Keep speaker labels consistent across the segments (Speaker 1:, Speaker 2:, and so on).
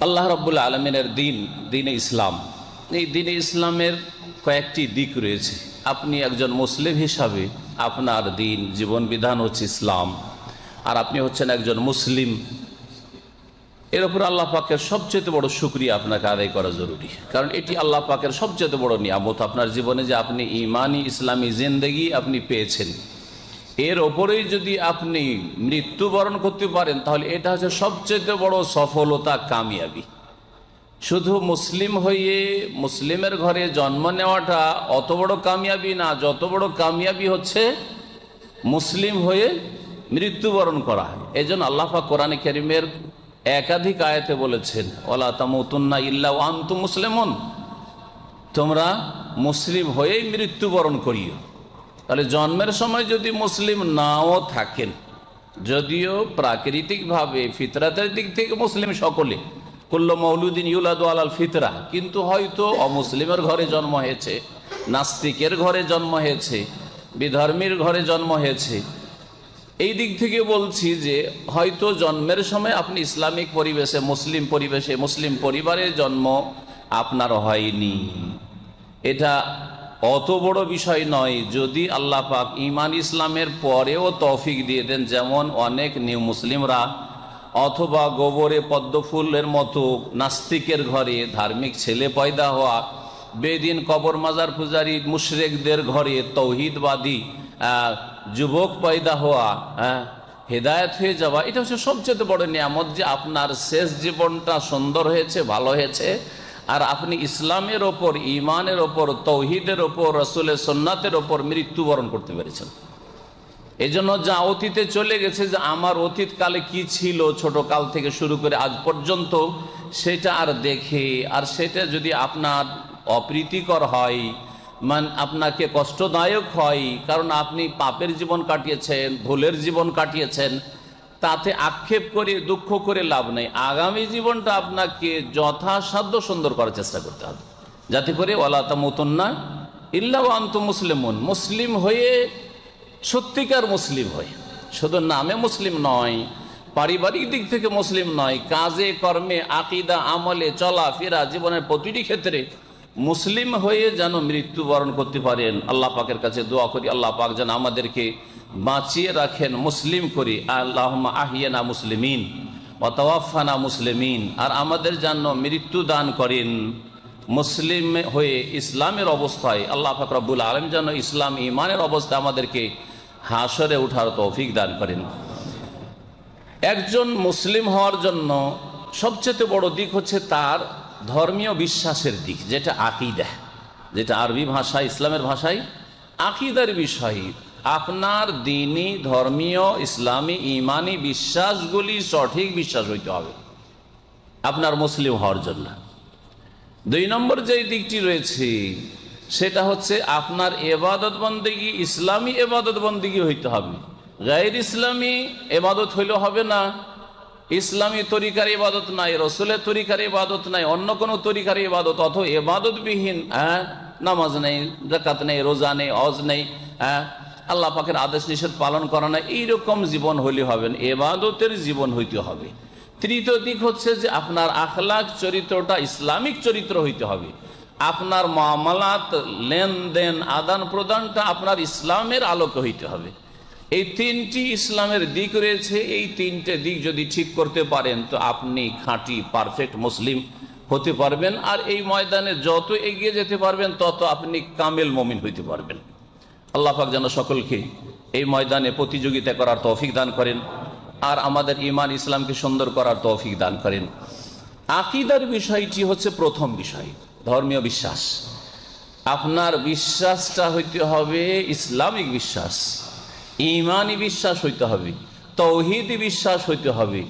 Speaker 1: আল্লাহ রাব্বুল আলামিনের দিন, দ্বীনে ইসলাম, এই দ্বীনে ইসলামের কয়েকটি দিক রয়েছে। আপনি একজন মুসলিম হিসাবে আপনার দিন, জীবন বিধান হচ্ছে ইসলাম, আর আপনি হচ্ছেন একজন মুসলিম। এর উপর আল্লাহ পাকের সবচেয়ে বড় শুকরিয়া আপনাকে আদায় করা জরুরি, কারণ এটি আল্লাহ পাকের সবচেয়ে বড় নিয়ামত আপনার জীবনে, যে আপনি ইমানি ইসলামী জিন্দেগি আপনি পেয়েছেন। এর ওপরেই যদি আপনি মৃত্যুবরণ করতে পারেন, তাহলে এটা হচ্ছে সবচেয়ে বড় সফলতা, কামিয়াবি। শুধু মুসলিম হয়ে মুসলিমের ঘরে জন্ম নেওয়াটা অত বড় কামিয়াবি না, যত বড় কামিয়াবি হচ্ছে মুসলিম হয়ে মৃত্যুবরণ করা। এই জন্য আল্লাহ পাক কোরআনে কারীমের একাধিক আয়াতে বলেছেন, ওয়ালা তামুতুন্না ইল্লা ওয়া আনতুম মুসলিমুন, তোমরা মুসলিম হয়েই মৃত্যুবরণ করিও। তাহলে জন্মের সময় যদি মুসলিম নাও থাকেন, যদিও প্রাকৃতিকভাবে ফিতরাতের দিক থেকে মুসলিম সকলে, কুল্লু মাউলুদিন ইউলাদু আলাল ফিতরা, কিন্তু হয়তো অমুসলিমের ঘরে জন্ম হয়েছে, নাস্তিকের ঘরে জন্ম হয়েছে, বিধর্মীর ঘরে জন্ম হয়েছে, এই দিক থেকে বলছি যে হয়তো জন্মের সময় আপনি ইসলামিক পরিবেশে, মুসলিম পরিবেশে, মুসলিম পরিবারে জন্ম আপনার হয়নি, এটা অত বড় বিষয় নয়। যদি আল্লাহ পাক ঈমান ইসলামের পরেও তৌফিক দিয়ে দেন, যেমন অনেক নিউ মুসলিমরা অথবা গোবরে পদ্ম ফুলের মতো নাস্তিকের ঘরে ধার্মিক ছেলে পয়দা হওয়া, বেদিন কবর মাজার পূজারী মুশরিকদের ঘরে তৌহিদবাদী যুবক পয়দা হওয়া, হেদায়েত হয়ে যাওয়া, এটা হচ্ছে সবচেয়ে বড় নিয়ামত, যে আপনার শেষ জীবনটা সুন্দর হয়েছে, ভালো হয়েছে, আর আপনি ইসলামের ওপর, ইমানের ওপর, তৌহিদের ওপর, রাসূলের সুন্নাতের ওপর মৃত্যুবরণ করতে পেরেছেন। এই জন্য যা অতীতে চলে গেছে, যে আমার অতীতকালে কি ছিল ছোট কাল থেকে শুরু করে আজ পর্যন্ত, সেটা আর দেখে, আর সেটা যদি আপনার অপ্রীতিকর হয়, আপনাকে কষ্টদায়ক হয়, কারণ আপনি পাপের জীবন কাটিয়েছেন, ভুলের জীবন কাটিয়েছেন, তাতে আক্ষেপ করে দুঃখ করে লাভ নেই। আগামী জীবনটা আপনাকে যথাসাধ্য সুন্দর করার চেষ্টা করতে হবে, যাতে করে ওয়ালা তামুতুন্না ইল্লা ওয়া আনতুম মুসলিমুন, মুসলিম হয়ে, সত্যিকার মুসলিম হয়ে, শুধু নামে মুসলিম নয়, পারিবারিক দিক থেকে মুসলিম নয়, কাজে কর্মে, আকীদা, আমলে, চলা ফেরা, জীবনের প্রতিটি ক্ষেত্রে মুসলিম হয়ে যেন মৃত্যুবরণ করতে পারেন। আল্লাহ পাকের কাছে দোয়া করি, আল্লাহ পাক যেন আমাদেরকে বাঁচিয়ে রাখেন মুসলিম করি। আল্লাহুম্মা আহিয়ানা মুসলিমিন ওয়া তাওয়াফানা মুসলিমিন, আর আমাদের যেন মৃত্যু দান করেন মুসলিম হয়ে, ইসলামের অবস্থায়। আল্লাহ পাক রব্বুল আলামিন যেন ইসলাম ইমানের অবস্থায় আমাদেরকে হাসরে ওঠার তৌফিক দান করেন। একজন মুসলিম হওয়ার জন্য সবচেয়ে বড় দিক হচ্ছে তার ধর্মীয় বিশ্বাসের দিক, যেটা আকীদা, যেটা আরবি ভাষায়, ইসলামের ভাষায় আকীদার বিষয়। আপনার দ্বীনি, ধর্মীয়, ইসলামী, ইমানি বিশ্বাসগুলি সঠিক বিশ্বাস হইতে হবে আপনার মুসলিম হওয়ার জন্য। 2 নম্বর যে দিকটি রয়েছে, সেটা হচ্ছে আপনার ইবাদত বন্দেগী ইসলামী ইবাদত বন্দেগী হইতে হবে। গায়র ইসলামী ইবাদত হইলে হবে না। ইসলামী তরিকার ইবাদত নাই, রসুলের তরিকার ইবাদত নাই, অন্য কোনো তরিকার ইবাদত, অথবা ইবাদতবিহীন, নামাজ নেই, যাকাত নেই, রোজা নেই, হজ নেই, আল্লাহ পাকের আদেশ নিষেধ পালন করা না, এইরকম জীবন হইলে হবে না, ইবাদতের জীবন হইতে হবে। তৃতীয় দিক হচ্ছে যে আপনার আখলাক, চরিত্রটা ইসলামিক চরিত্র হইতে হবে। আপনার মামলাত, লেনদেন, আদান প্রদানটা আপনার ইসলামের আলোকে হইতে হবে। এই 3টি ইসলামের দিক রয়েছে। এই 3টে দিক যদি ঠিক করতে পারেন, তো আপনি খাঁটি পারফেক্ট মুসলিম হতে পারবেন। আর এই ময়দানে যত এগিয়ে যেতে পারবেন, তত আপনি কামেল মুমিন হইতে পারবেন। আল্লাহ পাক যেন সকলকে এই ময়দানে প্রতিযোগিতা করার তৌফিক দান করেন, আর আমাদের ঈমান ইসলামকে সুন্দর করার তৌফিক দান করেন। আকীদার বিষয়টি হচ্ছে প্রথম বিষয়, ধর্মীয় বিশ্বাস। আপনার বিশ্বাসটা হইতে হবে ইসলামিক বিশ্বাস, ঈমানি বিশ্বাস হইতে হবে, তৌহিদি বিশ্বাস হইতে হবে।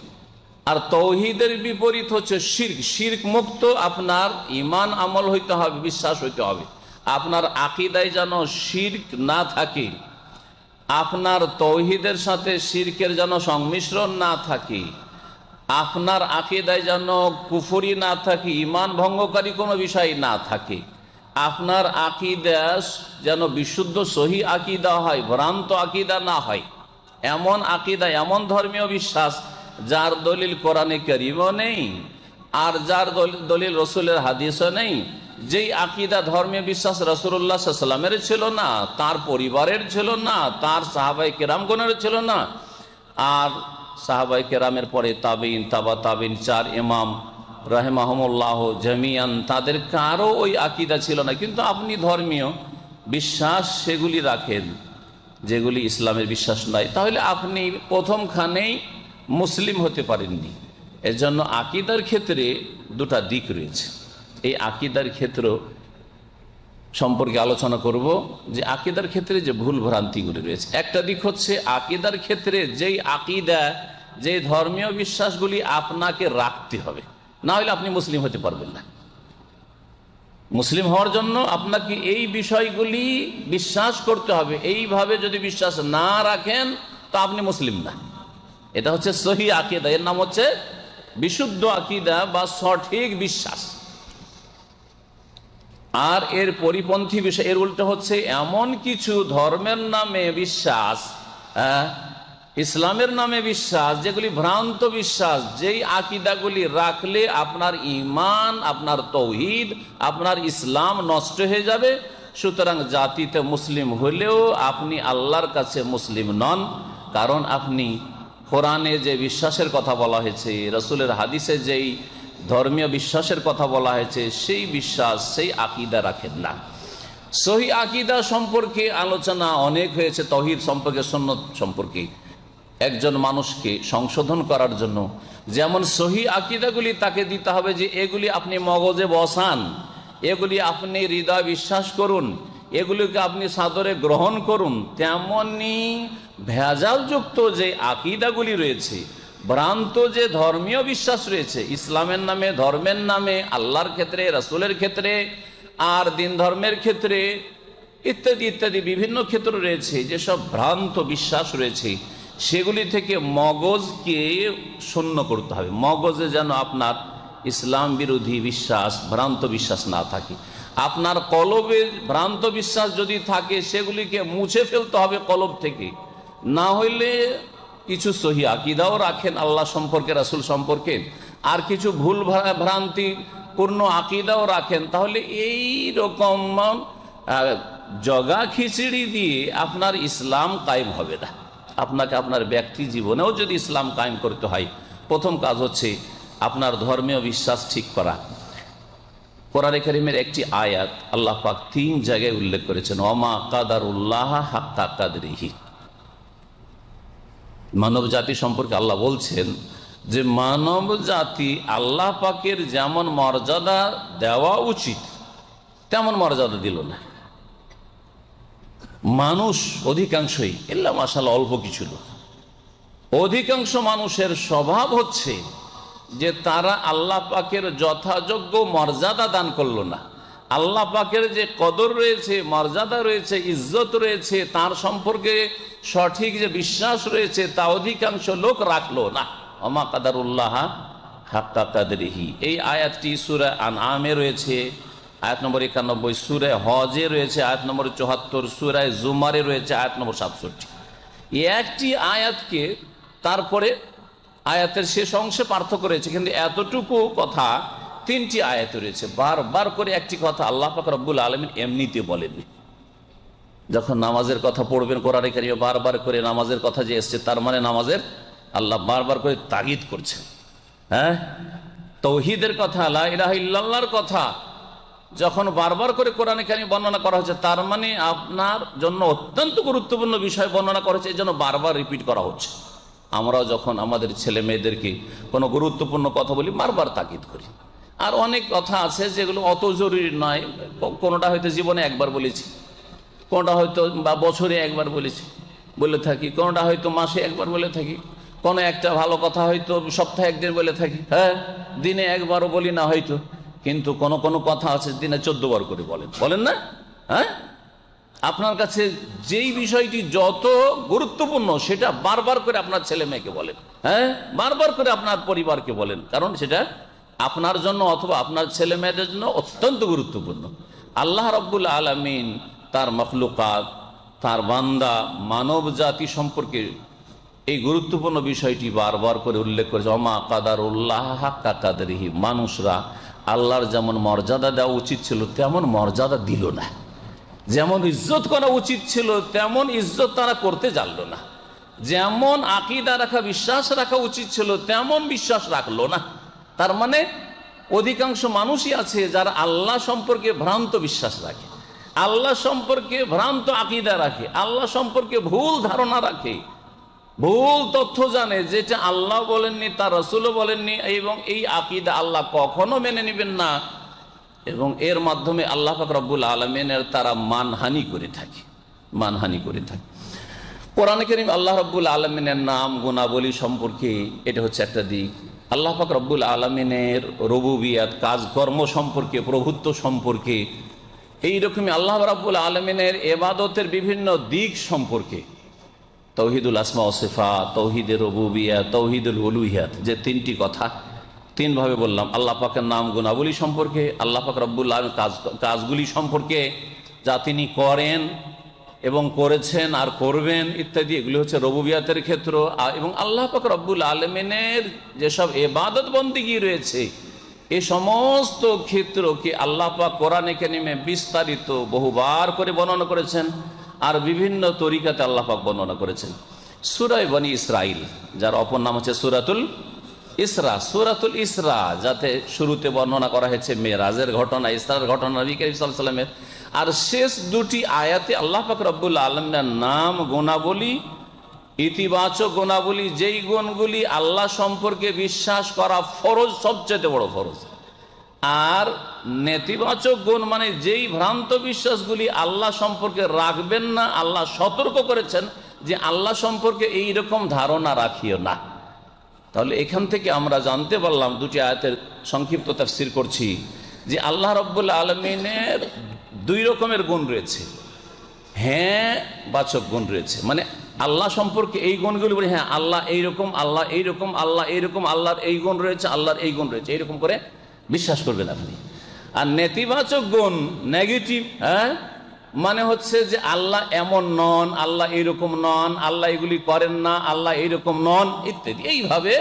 Speaker 1: আর তৌহিদের বিপরীত হচ্ছে শিরক, শিরক মুক্ত আপনার ঈমান আমল হইতে হবে, বিশ্বাস হইতে হবে। আপনার আকীদায় যেন শিরক না থাকে, আপনার তৌহিদের সাথে শিরকের যেন সংমিশ্রণ না থাকে, আপনার আকীদায় যেন কুফরি না থাকে, ঈমান ভঙ্গকারী কোনো বিষয় না থাকে, আপনার আকীদা যেন বিশুদ্ধ সহি আকীদা হয়, ভ্রান্ত আকীদা না হয়। এমন আকীদা, এমন ধর্মীয় বিশ্বাস যার দলিল কোরআনে কারীমও নেই, আর যার দলিল রসুলের হাদিসও নেই, যেই আকিদা ধর্মীয় বিশ্বাস রাসূলুল্লাহ সাল্লাল্লাহু আলাইহি ওয়াসাল্লামের ছিল না, তার পরিবারের ছিল না, তার সাহাবাই কেরামগণের ছিল না, আর সাহাবাই কেরামের পরে তাবিন, তাবা তাবিন, 4 ইমাম রাহিমাহুমুল্লাহ জামিয়ান, তাদের কারো ওই আকিদা ছিল না, কিন্তু আপনি ধর্মীয় বিশ্বাস সেগুলি রাখেন যেগুলি ইসলামের বিশ্বাস নয়, তাহলে আপনি প্রথমখানেই মুসলিম হতে পারেননি। এজন্য আকিদার ক্ষেত্রে দুটা দিক রয়েছে। এই আকিদার ক্ষেত্র সম্পর্কে আলোচনা করব যে আকিদার ক্ষেত্রে যে ভুল ভ্রান্তিগুলি রয়েছে। একটা দিক হচ্ছে আকিদার ক্ষেত্রে যেই আকিদা, যে ধর্মীয় বিশ্বাসগুলি আপনাকে রাখতে হবে, না হলে আপনি মুসলিম হতে পারবেন না। মুসলিম হওয়ার জন্য আপনাকে এই বিষয়গুলি বিশ্বাস করতে হবে। এইভাবে যদি বিশ্বাস না রাখেন তো আপনি মুসলিম না। এটা হচ্ছে সহি আকিদা, এর নাম হচ্ছে বিশুদ্ধ আকিদা বা সঠিক বিশ্বাস। আর এর পরিপন্থী বিষয়, এর উল্টো হচ্ছে এমন কিছু ধর্মের নামে বিশ্বাস, ইসলামের নামে বিশ্বাস, যেগুলি ভ্রান্ত বিশ্বাস, যেই আকিদাগুলি রাখলে আপনার ঈমান, আপনার তৌহিদ, আপনার ইসলাম নষ্ট হয়ে যাবে। সুতরাং জাতিতে মুসলিম হলেও আপনি আল্লাহর কাছে মুসলিম নন, কারণ আপনি কোরআনে যে বিশ্বাসের কথা বলা হয়েছে, রাসূলের হাদিসে যেই ধর্মীয় বিশ্বাসের কথা বলা হয়েছে, সেই বিশ্বাস, সেই আকিদা রাখেন না। সহি আকিদা সম্পর্কে আলোচনা অনেক হয়েছে, তাওহীদ সম্পর্কে, সুন্নাত সম্পর্কে। একজন মানুষকে সংশোধন করার জন্য যেমন সহি আকিদাগুলি তাকে দিতে হবে, যে এগুলি আপনি মগজে বসান, এগুলি আপনি হৃদয় বিশ্বাস করুন, এগুলিকে আপনি সাদরে গ্রহণ করুন, তেমনি ভেজালযুক্ত যে আকিদাগুলি রয়েছে, ভ্রান্ত যে ধর্মীয় বিশ্বাস রয়েছে, ইসলামের নামে, ধর্মের নামে, আল্লাহর ক্ষেত্রে, রাসূলের ক্ষেত্রে, আর দিন ধর্মের ক্ষেত্রে, ইত্যাদি ইত্যাদি বিভিন্ন ক্ষেত্র রয়েছে, যেসব ভ্রান্ত বিশ্বাস রয়েছে, সেগুলি থেকে মগজকে শূন্য করতে হবে। মগজে যেন আপনার ইসলাম বিরোধী বিশ্বাস, ভ্রান্ত বিশ্বাস না থাকে। আপনার কলবে ভ্রান্ত বিশ্বাস যদি থাকে, সেগুলিকে মুছে ফেলতে হবে কলব থেকে। না হইলে কিছু সহি আকিদাও রাখেন আল্লাহ সম্পর্কে, রাসূল সম্পর্কে, আর কিছু ভুল ভ্রান্তিপূর্ণ আকিদাও রাখেন, তাহলে এই রকম জগা খিচড়ি দিয়ে আপনার ইসলাম কায়েম হবে না। আপনাকে আপনার ব্যক্তি জীবনেও যদি ইসলাম কায়েম করতে হয়, প্রথম কাজ হচ্ছে আপনার ধর্মীয় বিশ্বাস ঠিক করা। কোরআনে কারীমের একটি আয়াত আল্লাহ পাক 3 জায়গায় উল্লেখ করেছেন, ওমা কাদারুল্লাহ হাক্কা কাদরিহি। মানব জাতি সম্পর্কে আল্লাহ বলছেন যে মানব জাতি আল্লাহ পাকের যেমন মর্যাদা দেওয়া উচিত তেমন মর্যাদা দিল না। মানুষ অধিকাংশই, ইল্লা মাশাআল্লাহ অল্প কিছু লোক, অধিকাংশ মানুষের স্বভাব হচ্ছে যে তারা আল্লাহ পাকের যথাযোগ্য মর্যাদা দান করলো না। আল্লাহ পাকের যে কদর রয়েছে, মর্যাদা রয়েছে, ইজ্জত রয়েছে, তার সম্পর্কে সঠিক যে বিশ্বাস রয়েছে, তা অধিকাংশ লোক রাখলো না। ওমা কাদারুল্লাহ হাক্কা কাদরিহি, এই আয়াতটি সূরা আনআমে রয়েছে আয়াত নম্বর 91, সূরা হজে রয়েছে আয়াত নম্বর 74, সূরা জুমারে রয়েছে আয়াত নম্বর 67। একটি আয়াতকে তারপরে আয়াতের শেষ অংশে পার্থক্য রয়েছে, কিন্তু এতটুকু কথা 3টি আয়াত রয়েছে। বারবার করে একটি কথা আল্লাহ পাক রব্বুল আলামিন এমনিতে বলেননি। যখন নামাজের কথা পড়বেন কোরআনে কারীমে বারবার করে নামাজের কথা যে এসছে, তার মানে নামাজের আল্লাহ বারবার করে তাগিদ করছেন। হ্যাঁ, তাওহীদের কথা, লা ইলাহা ইল্লাল্লাহর কথা যখন বারবার করে কোরআনে কারীমে বর্ণনা করা হচ্ছে, তার মানে আপনার জন্য অত্যন্ত গুরুত্বপূর্ণ বিষয় বর্ণনা করা হচ্ছে, এই জন্য বারবার রিপিট করা হচ্ছে। আমরাও যখন আমাদের ছেলে মেয়েদেরকে কোনো গুরুত্বপূর্ণ কথা বলি, বারবার তাকিদ করি। আর অনেক কথা আছে যেগুলো অত জরুরি নয়, কোনোটা হয়তো জীবনে একবার বলেছি, কোনোটা হয়তো বা বছরে একবার বলে থাকি, কোনোটা হয়তো মাসে একবার বলে থাকি, কোনো একটা ভালো কথা হয়তো সপ্তাহে একদিন বলে থাকি, হ্যাঁ দিনে একবারও বলি না হয়তো, কিন্তু কোন কোন কথা আছে দিনে 14 বার করে বলেন না। হ্যাঁ, আপনার কাছে যেই বিষয়টি যত গুরুত্বপূর্ণ সেটা বারবার করে আপনার ছেলে মেয়েকে বলেন, হ্যাঁ বারবার করে আপনার পরিবারকে বলেন, কারণ সেটা আপনার জন্য অথবা আপনার ছেলে মেয়েদের জন্য অত্যন্ত গুরুত্বপূর্ণ। আল্লাহ রাব্বুল আলামিন তার মখলুকাত, তার বান্দা, মানব জাতি সম্পর্কে এই গুরুত্বপূর্ণ বিষয়টি বারবার করে উল্লেখ করেছে, ওমা কাদারুল্লাহ হাক্কা কাদরিহি, মানুষরা আল্লাহর যেমন মর্যাদা দেওয়া উচিত ছিল তেমন মর্যাদা দিল না, যেমন ইজ্জত করা উচিত ছিল তেমন ইজ্জত তারা করতে জানলো না, যেমন আকীদা রাখা বিশ্বাস রাখা উচিত ছিল তেমন বিশ্বাস রাখলো না। তার মানে অধিকাংশ মানুষই আছে যারা আল্লাহ সম্পর্কে ভ্রান্ত বিশ্বাস রাখে, আল্লাহ সম্পর্কে ভ্রান্ত আকীদা রাখে, আল্লাহ সম্পর্কে ভুল ধারণা রাখে, ভুল তথ্য জানে, যেটা আল্লাহ বলেননি তার রাসূলও বলেননি, এবং এই আকীদা আল্লাহ কখনো মেনে নেবেন না, এবং এর মাধ্যমে আল্লাহ পাক রব্বুল আলামিনের তারা মানহানি করে থাকে, মানহানি করে থাকে। কোরআনে কারীম আল্লাহ রব্বুল আলামিনের নাম গুণাবলী সম্পর্কে এটা হচ্ছে একটা দিক। আল্লাহ পাক রব্বুল আলামিনের রুবুবিয়াত কাজকর্ম সম্পর্কে, প্রভুত্ব সম্পর্কে, এইরকমই আল্লাহ রাব্বুল আলামিনের ইবাদতের বিভিন্ন দিক সম্পর্কে, তাওহীদুল আসমা ওয়া সিফাত, তাওহীদুর রুবুবিয়াত, তাওহীদুল উলুহিয়াত, যে তিনটি কথা তিনভাবে বললাম, আল্লাহ পাকের নাম গুণাবলী সম্পর্কে, আল্লাহ পাক রব্বুল আলামিন কাজগুলি সম্পর্কে যা তিনি করেন এবং করেছেন আর করবেন ইত্যাদি, এগুলি হচ্ছে রুবুবিয়াতের ক্ষেত্র। এবং আল্লাহ পাক রব্বুল আলামিনের যেসব ইবাদত বন্দেগী রয়েছে এই সমস্ত ক্ষেত্রকে আল্লাহ পাক কোরআনে কারিমে বিস্তারিত বহুবার করে বর্ণনা করেছেন, আর বিভিন্ন তরিকাতে আল্লাহ পাক বর্ণনা করেছেন। সূরা বনী ইসরাইল, যার অপর নাম হচ্ছে সূরাতুল ইসরা, সূরাতুল ইসরা, যাতে শুরুতে বর্ণনা করা হয়েছে মেরাজের ঘটনা, ইসরার ঘটনা নবী করিম সাল্লাল্লাহু আলাইহি ওয়াসাল্লামের, আর শেষ দুটি আয়াতে আল্লাহ পাক রব্বুল আলামিনের নাম গুণাবলী, ইতিবাচক গুণাবলী, যেই গুণগুলি আল্লাহ সম্পর্কে বিশ্বাস করা ফরজ, সবচেয়ে বড় ফরজ, আর নেতিবাচক গুণ মানে যেই ভ্রান্ত বিশ্বাসগুলি আল্লাহ সম্পর্কে রাখবেন না, আল্লাহ সতর্ক করেছেন যে আল্লাহ সম্পর্কে এই রকম ধারণা রাখিও না। তাহলে এখান থেকে আমরা জানতে পারলাম, দুটি আয়াতের সংক্ষিপ্ত তাফসীর করছি, যে আল্লাহ রাব্বুল আলামিনের দুই রকমের গুণ রয়েছে। হ্যাঁ বাচক গুণ রয়েছে, মানে আল্লাহ সম্পর্কে এই গুণগুলি বলি, হ্যাঁ আল্লাহ এইরকম, আল্লাহ এইরকম, আল্লাহ এইরকম, আল্লাহর এই গুণ রয়েছে, আল্লাহর এই গুণ রয়েছে, এইরকম করে বিশ্বাস করবেন আপনি। আর নেতিবাচক গুণ, নেগেটিভ, হ্যাঁ, মানে হচ্ছে যে আল্লাহ এমন নন, আল্লাহ এইরকম নন, আল্লাহ এগুলি করেন না, আল্লাহ এইরকম নন ইত্যাদি, এইভাবে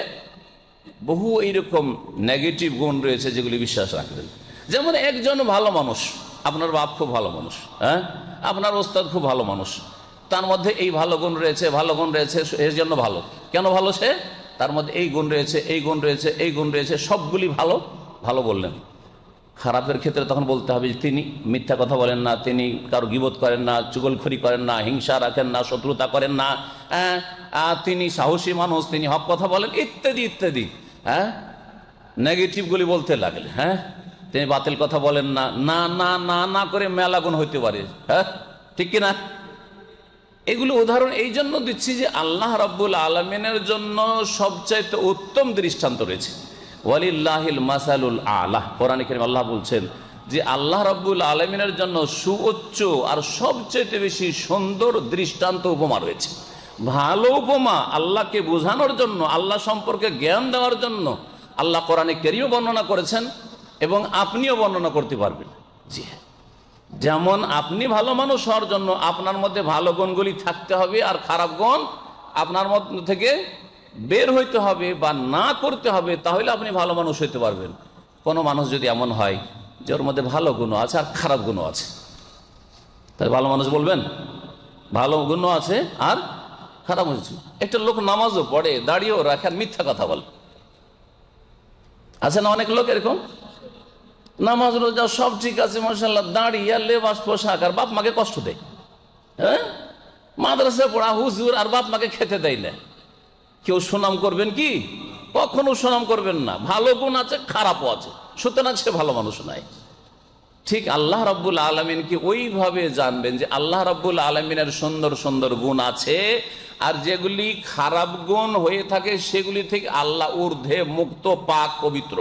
Speaker 1: বহু এইরকম নেগেটিভ গুণ রয়েছে যেগুলি বিশ্বাস রাখবেন। যেমন একজন ভালো মানুষ, আপনার বাপ খুব ভালো মানুষ, হ্যাঁ, আপনার ওস্তাদ খুব ভালো মানুষ, তার মধ্যে এই ভালো গুণ রয়েছে, ভালো গুণ রয়েছে, এর জন্য ভালো। কেন ভালো সে? তার মধ্যে এই গুণ রয়েছে, এই গুণ রয়েছে, এই গুণ রয়েছে, সবগুলি ভালো, ভালো বললেন। খারাপের ক্ষেত্রে তখন বলতে হবে তিনি মিথ্যা কথা বলেন না, তিনি কারো গীবত করেন না, চুগলখড়ি করেন না, হিংসা রাখেন না, শত্রুতা করেন না, তিনি সাহসী মানুষ, তিনি হক কথা বলেন ইত্যাদি ইত্যাদি। হ্যাঁ, নেগেটিভগুলি বলতে লাগলে, হ্যাঁ, তিনি বাতিল কথা বলেন না, না না না না করে মেলা গুণ হইতে পারে, হ্যাঁ, ঠিক কিনা? এগুলো উদাহরণ এই জন্য দিচ্ছি যে আল্লাহ রাব্বুল আলামিনের জন্য সবচাইতে উত্তম দৃষ্টান্ত রয়েছে। ওয়ালিল্লাহিল মাসালুল আলা, কোরআনে কারীমে আল্লাহ বলছেন যে আল্লাহ রাব্বুল আলামিনের জন্য সুউচ্চ আর সবচেয়ে বেশি সুন্দর দৃষ্টান্ত উপমা রয়েছে। ভালো উপমা আল্লাহকে বোঝানোর জন্য, আল্লাহ সম্পর্কে জ্ঞান দেওয়ার জন্য আল্লাহ কোরআনে কারীমে বর্ণনা করেছেন, এবং আপনিও বর্ণনা করতে পারবেন। জি হ্যাঁ, যেমন আপনি ভালো মানুষ হওয়ার জন্য আপনার মধ্যে ভালো গুণগুলি থাকতে হবে, আর খারাপ গুণ আপনার মধ্যে থেকে বের হইতে হবে বা না করতে হবে, তাহলে আপনি ভালো মানুষ হইতে পারবেন। কোনো মানুষ যদি এমন হয় যে ওর মধ্যে ভালো গুণ আছে আর খারাপ গুণ আছে, তাহলে ভালো মানুষ বলবেন? ভালো গুণ আছে আর খারাপ হচ্ছে। একটা লোক নামাজও পড়ে, দাঁড়িয়েও রাখে, আর মিথ্যা কথা বলে, আছে না অনেক লোক এরকম? নামাজ রোজা সব ঠিক আছে মাশাআল্লাহ, দাঁড়িয়ে লেবাস পোশাক, আর বাপ মাকে কষ্ট দেয়। হ্যাঁ, মাদ্রাসায় পড়া হুজুর, আর বাপ মাকে খেতে দেয় না। কেউ সুনাম করবেন কি? কখনো সুনাম করবেন না। ভালো গুণ আছে, খারাপও আছে, সুতরাং সে ভালো মানুষ নাই। ঠিক আল্লাহ রাব্বুল আলামিনকে ওইভাবে জানবেন যে আল্লাহ রাব্বুল আলামিনের সুন্দর সুন্দর গুণ আছে, আর যেগুলি খারাপ গুণ হয়ে থাকে সেগুলি থেকে আল্লাহ ঊর্ধ্বে, মুক্ত, পাক, পবিত্র।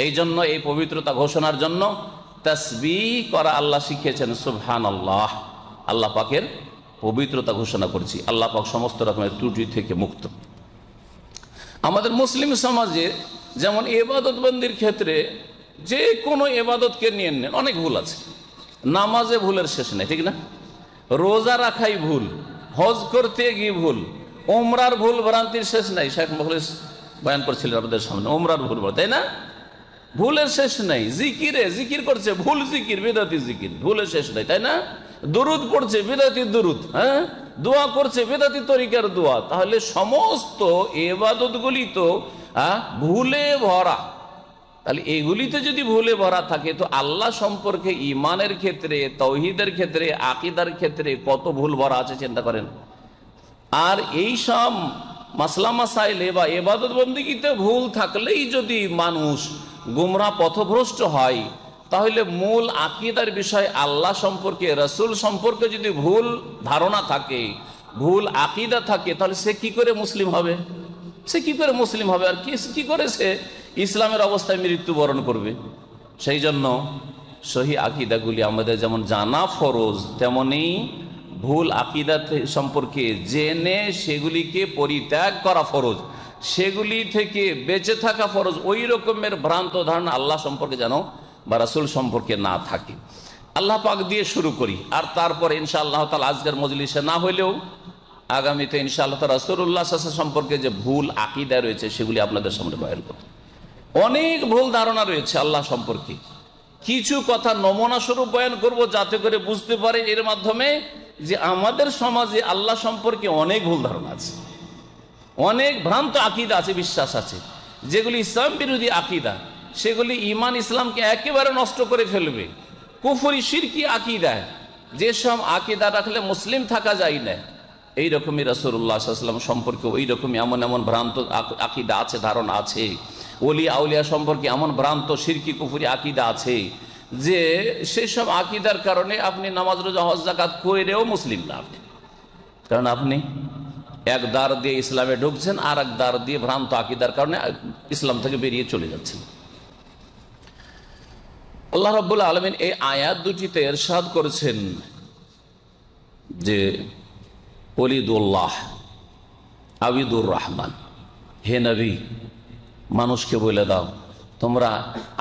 Speaker 1: এই জন্য এই পবিত্রতা ঘোষণার জন্য তাসবিহ করা আল্লাহ শিখিয়েছেন। সুবহানাল্লাহ, আল্লাহ পাকের পবিত্রতা ঘোষণা করছি, আল্লাহ পাক সমস্ত রকমের ত্রুটি থেকে মুক্ত। আমাদের মুসলিম সমাজে যেমন ইবাদত বন্দির ক্ষেত্রে যে কোনো ইবাদতকে নিয়ে নেন, অনেক ভুল আছে। নামাজে ভুলের শেষ নেই, ঠিক না? রোজা রাখাই ভুল, হজ করতে গিয়ে ভুল, ওমরার ভুল ভ্রান্তির শেষ নাই। শেখ মুখলিস বয়ান করছিলেন আপনাদের সামনে, ওমরার ভুল ভ্রান্তি, তাই না? ভুলের শেষ নাই। জিকির করছে, ভুল জিকির, বিদআতি জিকির, ভুলের শেষ নাই, তাই না? দুরুদ পড়ছে, বিদআতি দুরুদ, হ্যাঁ, দোয়া করছে, বিদআতি তরিকার দোয়া। তাহলে সমস্ত ইবাদতগুলি তো ভুলে ভরা। তাহলে এগুলিতে যদি ভুলে ভরা থাকে তো আল্লাহ সম্পর্কে ইমানের ক্ষেত্রে, তাওহীদের ক্ষেত্রে, আকীদার ক্ষেত্রে কত ভুল ভরা আছে চিন্তা করেন। আর এই সব মাসলা মাসাইলে বা ইবাদত বন্দেগীতে ভুল থাকলেই যদি মানুষ গুমরাহ পথভ্রষ্ট হয়, তাহলে মূল আকীদার বিষয় আল্লাহ সম্পর্কে, রাসূল সম্পর্কে যদি ভুল ধারণা থাকে, ভুল আকীদা থাকে, তাহলে সে কি করে মুসলিম হবে? সে কি করে মুসলিম হবে? আর কি করে সে ইসলামের অবস্থায় মৃত্যুবরণ করবে? সেই জন্য সহি আকীদাগুলি আমাদের যেমন জানা ফরজ, তেমনি ভুল আকীদা সম্পর্কে জেনে সেগুলিকে পরিত্যাগ করা ফরজ, সেগুলি থেকে বেঁচে থাকা ফরজ। ওই রকমের ভ্রান্ত ধারণা আল্লাহ সম্পর্কে যেন বা রাসূল সম্পর্কে না থাকে। আল্লাহ পাক দিয়ে শুরু করি, আর তারপরে ইনশাআল্লাহ তাআলা আজকের মজলিসে না হইলেও আগামীতে ইনশাআল্লাহ তাআলা রাসূলুল্লাহ সাল্লাল্লাহু আলাইহি ওয়াসাল্লাম সম্পর্কে যে ভুল আকীদা রয়েছে সেগুলি আপনাদের সামনে বয়ান করব। অনেক ভুল ধারণা রয়েছে আল্লাহ সম্পর্কে, কিছু কথা নমুনা স্বরূপ বয়ান করব যাতে করে বুঝতে পারে এর মাধ্যমে যে আমাদের সমাজে আল্লাহ সম্পর্কে অনেক ভুল ধারণা আছে, অনেক ভ্রান্ত আকীদা আছে, বিশ্বাস আছে, যেগুলি ইসলাম বিরোধী আকীদা। সেগুলি ঈমান ইসলামকে একেবারে নষ্ট করে ফেলবে। কুফরি শিরকি আকীদা, যেসব আকীদা রাখলে মুসলিম থাকা যায় না, এই রকমই রাসূলুল্লাহ সাল্লাল্লাহু আলাইহি ওয়াসাল্লাম সম্পর্কে ওই রকমই এমন ভ্রান্ত আকীদা আছে, ধারণা আছে। ওলি আউলিয়া সম্পর্কে এমন ভ্রান্ত শিরকি কুফরি আকীদা আছে যে সেসব আকীদার কারণে আপনি নামাজ রোজা হজ যাকাত করেও মুসলিম না আপনি, কারণ আপনি এক দ্বার দিয়ে ইসলামে ঢুকছেন, আর এক দ্বার দিয়ে ভ্রান্ত আকীদার কারণে ইসলাম থেকে বেরিয়ে চলে যাচ্ছেন। আল্লাহ রাব্বুল আলামিন এই আয়াত দুটিতে ইরশাদ করেছেন যে ওলিদুল্লাহ আবিদুর রহমান, হে নবী মানুষকে বলে দাও তোমরা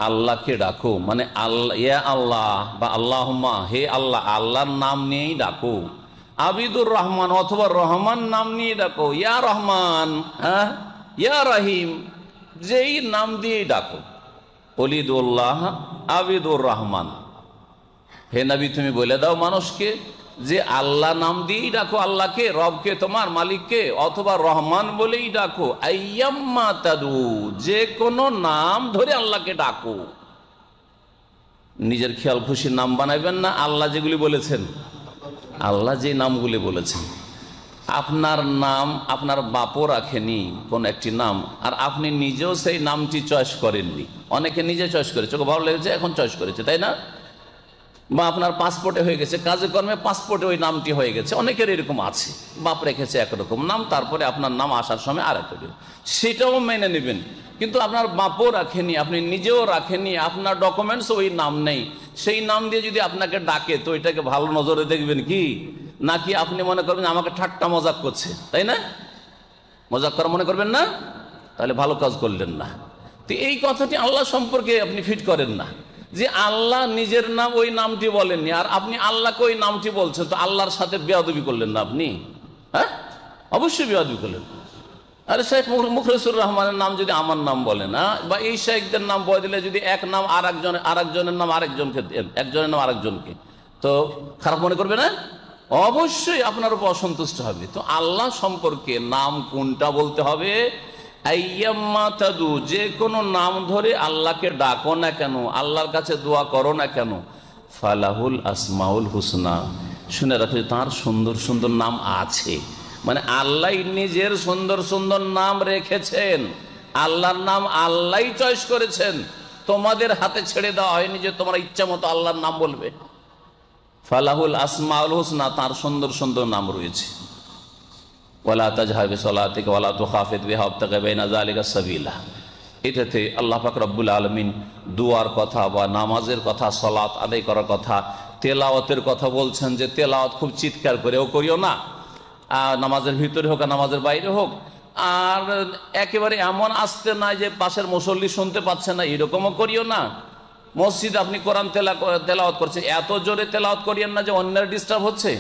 Speaker 1: আল্লাহকে ডাকো, মানে আল্লাহ, ইয়া আল্লাহ বা আল্লাহুম্মা, হে আল্লাহ, আল্লাহর নাম নিয়েই ডাকো। আবিদুর রহমান অথবা রহমান নাম নিয়ে ডাকো, ইয়া রহমান, হ্যাঁ, ইয়া রহিম, যেই নাম দিয়েই ডাকো। ওলিদুল্লাহ আবিদুর রহমান, হে নবী তুমি বলে দাও মানুষকে যে আল্লাহ নাম দিয়েই ডাকো আল্লাহকে, রবকে, তোমার মালিককে, অথবা রহমান বলেই ডাকো। আইয়াম্মা তাদু, যে কোনো নাম ধরে আল্লাহকে ডাকো। নিজের খেয়াল খুশি নাম বানাইবেন না, আল্লাহ যেগুলি বলেছেন, আল্লাহ যে নামগুলি বলেছেন। আপনার নাম আপনার বাপও রাখেনি কোন একটি নাম, আর আপনি নিজেও সেই নামটি চয়েস করেননি। অনেকে নিজে চয়েস করেছে, ওকে ভালো লেগেছে এখন চয়েস করেছে, তাই না? বা আপনার পাসপোর্টে হয়ে গেছে, কাজে কর্মে পাসপোর্টে ওই নামটি হয়ে গেছে, অনেকের এরকম আছে। বাপ রেখেছে একরকম নাম, তারপরে আপনার নাম আসার সময় আর একটা, সেটাও মেনে নেবেন। কিন্তু আপনার বাপও রাখেনি, আপনি নিজেও রাখেনি, আপনার ডকুমেন্টস ওই নাম নেই, সেই নাম দিয়ে যদি আপনাকে ডাকে তো এটাকে ভালো নজরে দেখবেন কি, নাকি আপনি মনে করবেন আমাকে ঠাট্টা মজাক করছে, তাই না? মজাক করা মনে করবেন না, তাহলে ভালো কাজ করলেন না। তো এই কথাটি আল্লাহ সম্পর্কে আপনি ফিট করেন না, যে আল্লাহ নিজের নাম ওই নামটি বলেননি, আর আপনি আল্লাহকে ওই নামটি বলছেন, তো আল্লাহর সাথে বেয়াদবি করলেন না আপনি? হ্যাঁ, অবশ্যই বেয়াদবি করলেন। আরে শেখ মুখলেসুর রহমানের নাম যদি আমার নাম বলে না, বা এই শেখদের নাম বলে দিলে যদি এক নাম আরেকজনের নাম আরেকজনকে, একজনের নাম আরেকজনকে, তো খারাপ মনে করবে না? অবশ্যই আপনার উপর অসন্তুষ্ট হবে। তো আল্লাহ সম্পর্কে নাম কোনটা বলতে হবে? আইয়াম্মা তাদু, যে কোনো নাম ধরে আল্লাহকে ডাকো না কেন, আল্লাহর কাছে দোয়া করো না কেন, ফালাহুল আসমাউল হুসনা, শুনে রাখো তার সুন্দর সুন্দর নাম আছে। মানে আল্লাহ নিজের সুন্দর সুন্দর নাম রেখেছেন, আল্লাহর নাম আল্লাহ চয়েস করেছেন, তোমাদের হাতে ছেড়ে দেওয়া হয়নি যে তোমরা ইচ্ছা মতো আল্লাহর নাম বলবে। ফালাহুল আসমাউল হুসনা, তার সুন্দর সুন্দর নাম রয়েছে। ওয়ালা তাজহার বিসলাতিকা ওয়ালা তুখাফিত বিহা ওয়াবতাগি বাইনা যালিকা সাবিলা। এটাতে আল্লাহ পাক রব্বুল আলামিন দুয়ার কথা বা নামাজের কথা, সালাত আদায় করার কথা, তেলাওয়াতের কথা বলছেন যে তেলাওয়াত খুব চিৎকার করেও করিও না, নামাজের ভিতরে হোক আর নামাজের বাইরে হোক, আর একেবারে এমন আসতে না যে পাশের মুসল্লি শুনতে পাচ্ছে না, এরকমও করিও না। মসজিদে আপনি কোরআন তেলাওয়াত করছেন, এত জোরে তেলাওয়াত করিয়েন না যে অন্যের ডিস্টার্ব হচ্ছে।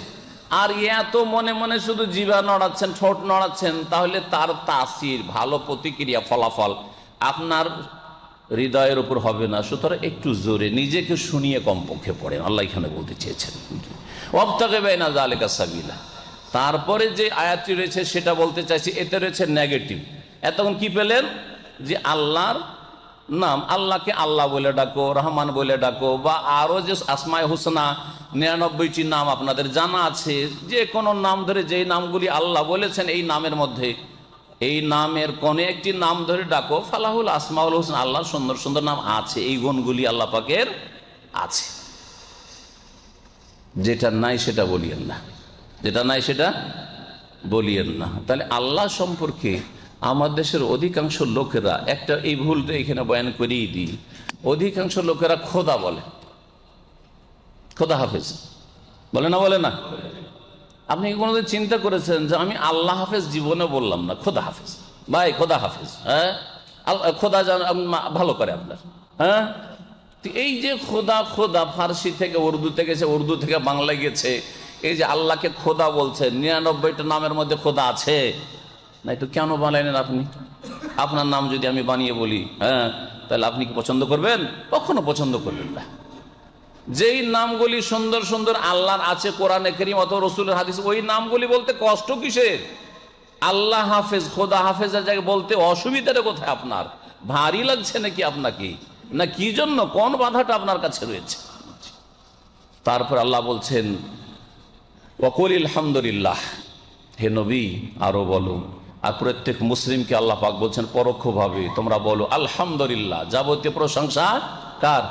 Speaker 1: আর এত মনে মনে শুধু জিভা নড়াচ্ছেন, ঠোঁট নড়াচ্ছেন, তাহলে তার তাসির, ভালো প্রতিক্রিয়া, ফলাফল আপনার হৃদয়ের উপর হবে না। সুতরাং একটু জোরে নিজেকে শুনিয়ে কমপক্ষে পড়েন, আল্লাহ এখানে বলতে চেয়েছেন। ওয়াবতাগি বাইনা যালিকা সাবিলা। তারপরে যে আয়াতটি রয়েছে সেটা বলতে চাইছি, এতে রয়েছে নেগেটিভ। এতক্ষণ কি পেলেন? যে আল্লাহর নাম, আল্লাহকে আল্লাহ বলে ডাকো, রহমান বলে ডাকো, বা আরো যে আসমায়ে হুসনা 99টি নাম আপনাদের জানা আছে, যে কোনো নাম ধরে যেই নামগুলি আল্লাহ বলেছেন এই নামের মধ্যে, এই নামের কোন একটি নাম ধরে ডাকো। ফালাহুল আসমাউল হুসনা, আল্লাহর সুন্দর সুন্দর নাম আছে, এই গুণগুলি আল্লাহ পাকের আছে। যেটা নাই সেটা বলিয়েন না, যেটা নাই সেটা বলিয়েন না। তাহলে আল্লাহ সম্পর্কে আমার দেশের অধিকাংশ লোকেরা একটা, এই ভুলটা এখানে বয়ান করেই দিই, অধিকাংশ লোকেরা খোদা বলে, খোদা হাফেজ বলে না, বলে না? আপনি কি কোনোদিন চিন্তা করেছেন যে আমি আল্লাহ হাফেজ জীবনে বললাম না, খোদা হাফেজ, ভাই খোদা হাফেজ, হ্যাঁ খোদা ভালো করে আপনার, হ্যাঁ। এই যে খোদা, খোদা ফার্সি থেকে উর্দুতে গেছে, উর্দু থেকে বাংলায় গেছে, এই যে আল্লাহকে খোদা বলছে, 99টা নামের মধ্যে খোদা আছে না? একটু কেন বানাইলেন আপনি? আপনার নাম যদি আমি বানিয়ে বলি, হ্যাঁ, তাহলে আপনি কি পছন্দ করবেন? কখনো পছন্দ করবেন না। যেই নামগুলি সুন্দর সুন্দর আল্লাহর আছে কোরআনে কারীম অথবা রাসূলের হাদিস, ওই নামগুলি বলতে কষ্ট কিসের? আল্লাহ হাফেজ, খোদা হাফেজের জায়গায় বলতে অসুবিধাটা কোথায়? আপনার ভারী লাগছে নাকি আপনাকে, না কি জন্য, কোন বাধাটা আপনার কাছে রয়েছে? তারপর আল্লাহ বলছেন ওয়াকুল আলহামদুলিল্লাহ, হে নবী আরো বলো। আর প্রত্যেক মুসলিমকে আল্লাহ পাক বলছেন পরোক্ষভাবে, তোমরা বলো আলহামদুলিল্লাহ। যাবতীয় প্রশংসা কার?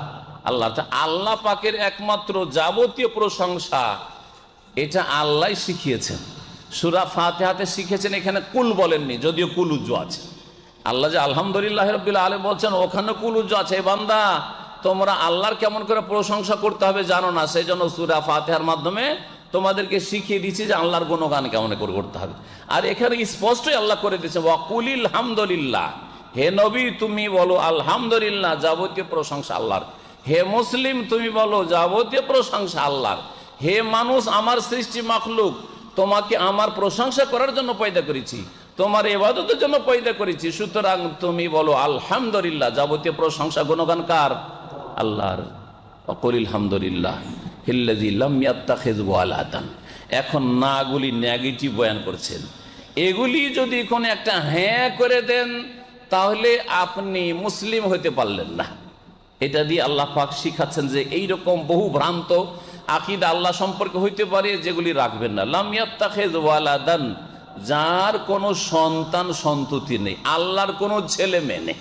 Speaker 1: আল্লাহ। আল্লাহ পাকের একমাত্র যাবতীয় প্রশংসা এটা আল্লাহ শিখিয়েছেন। সূরা ফাতিহাতে শিখেছেন, এখানে কুল বলেননি, যদিও কুল উজ্জু আছে। আল্লাহ যে আলহামদুলিল্লাহ রাব্বিল আলামিন বলছেন, ওখানে কুল উজ্জু আছে। বান্দা, তোমরা আল্লাহর কেমন করে প্রশংসা করতে হবে জানো না, সেই জন্য সূরা ফাতিহার মাধ্যমে তোমাদেরকে শিখিয়ে দিচ্ছি যে আল্লাহর গুণগান কেমন করে করতে হবে। আর এখানে স্পষ্টই আল্লাহ করে দিয়েছে ওয়াকুলিল হামদুলিল্লাহ, হে নবী তুমি বলো আলহামদুলিল্লাহ, যাবতীয় প্রশংসা আল্লাহর। হে মুসলিম তুমি বলো যাবতীয় প্রশংসা আল্লাহর। হে মানুষ, আমার সৃষ্টি মাখলুক, তোমাকে আমার প্রশংসা করার জন্য পয়দা করেছি, তোমার ইবাদতের জন্য পয়দা করেছি, সুতরাং তুমি বলো আলহামদুলিল্লাহ। যাবতীয় প্রশংসা গুণগান কার? আল্লাহর। ওয়াকুলিল হামদুলিল্লাহ হিল্লাযী লাম ইয়াত্তাখিয ওয়ালাদান। এখন নাগুলি নেগেটিভ বয়ান করছেন, এগুলি যদি কোনো একটা হ্যাঁ করে দেন তাহলে আপনি মুসলিম হতে পারলেন না। এটা দিয়ে আল্লাহ পাক শিখাচ্ছেন যে এইরকম বহু ভ্রান্ত আকীদা আল্লাহ সম্পর্কে হইতে পারে যেগুলি রাখবেন না। লাম ইয়াত্তাখিয ওয়ালাদান, যার কোনো সন্তান সন্ততি নেই, আল্লাহর কোনো ছেলে মেয়ে নেই।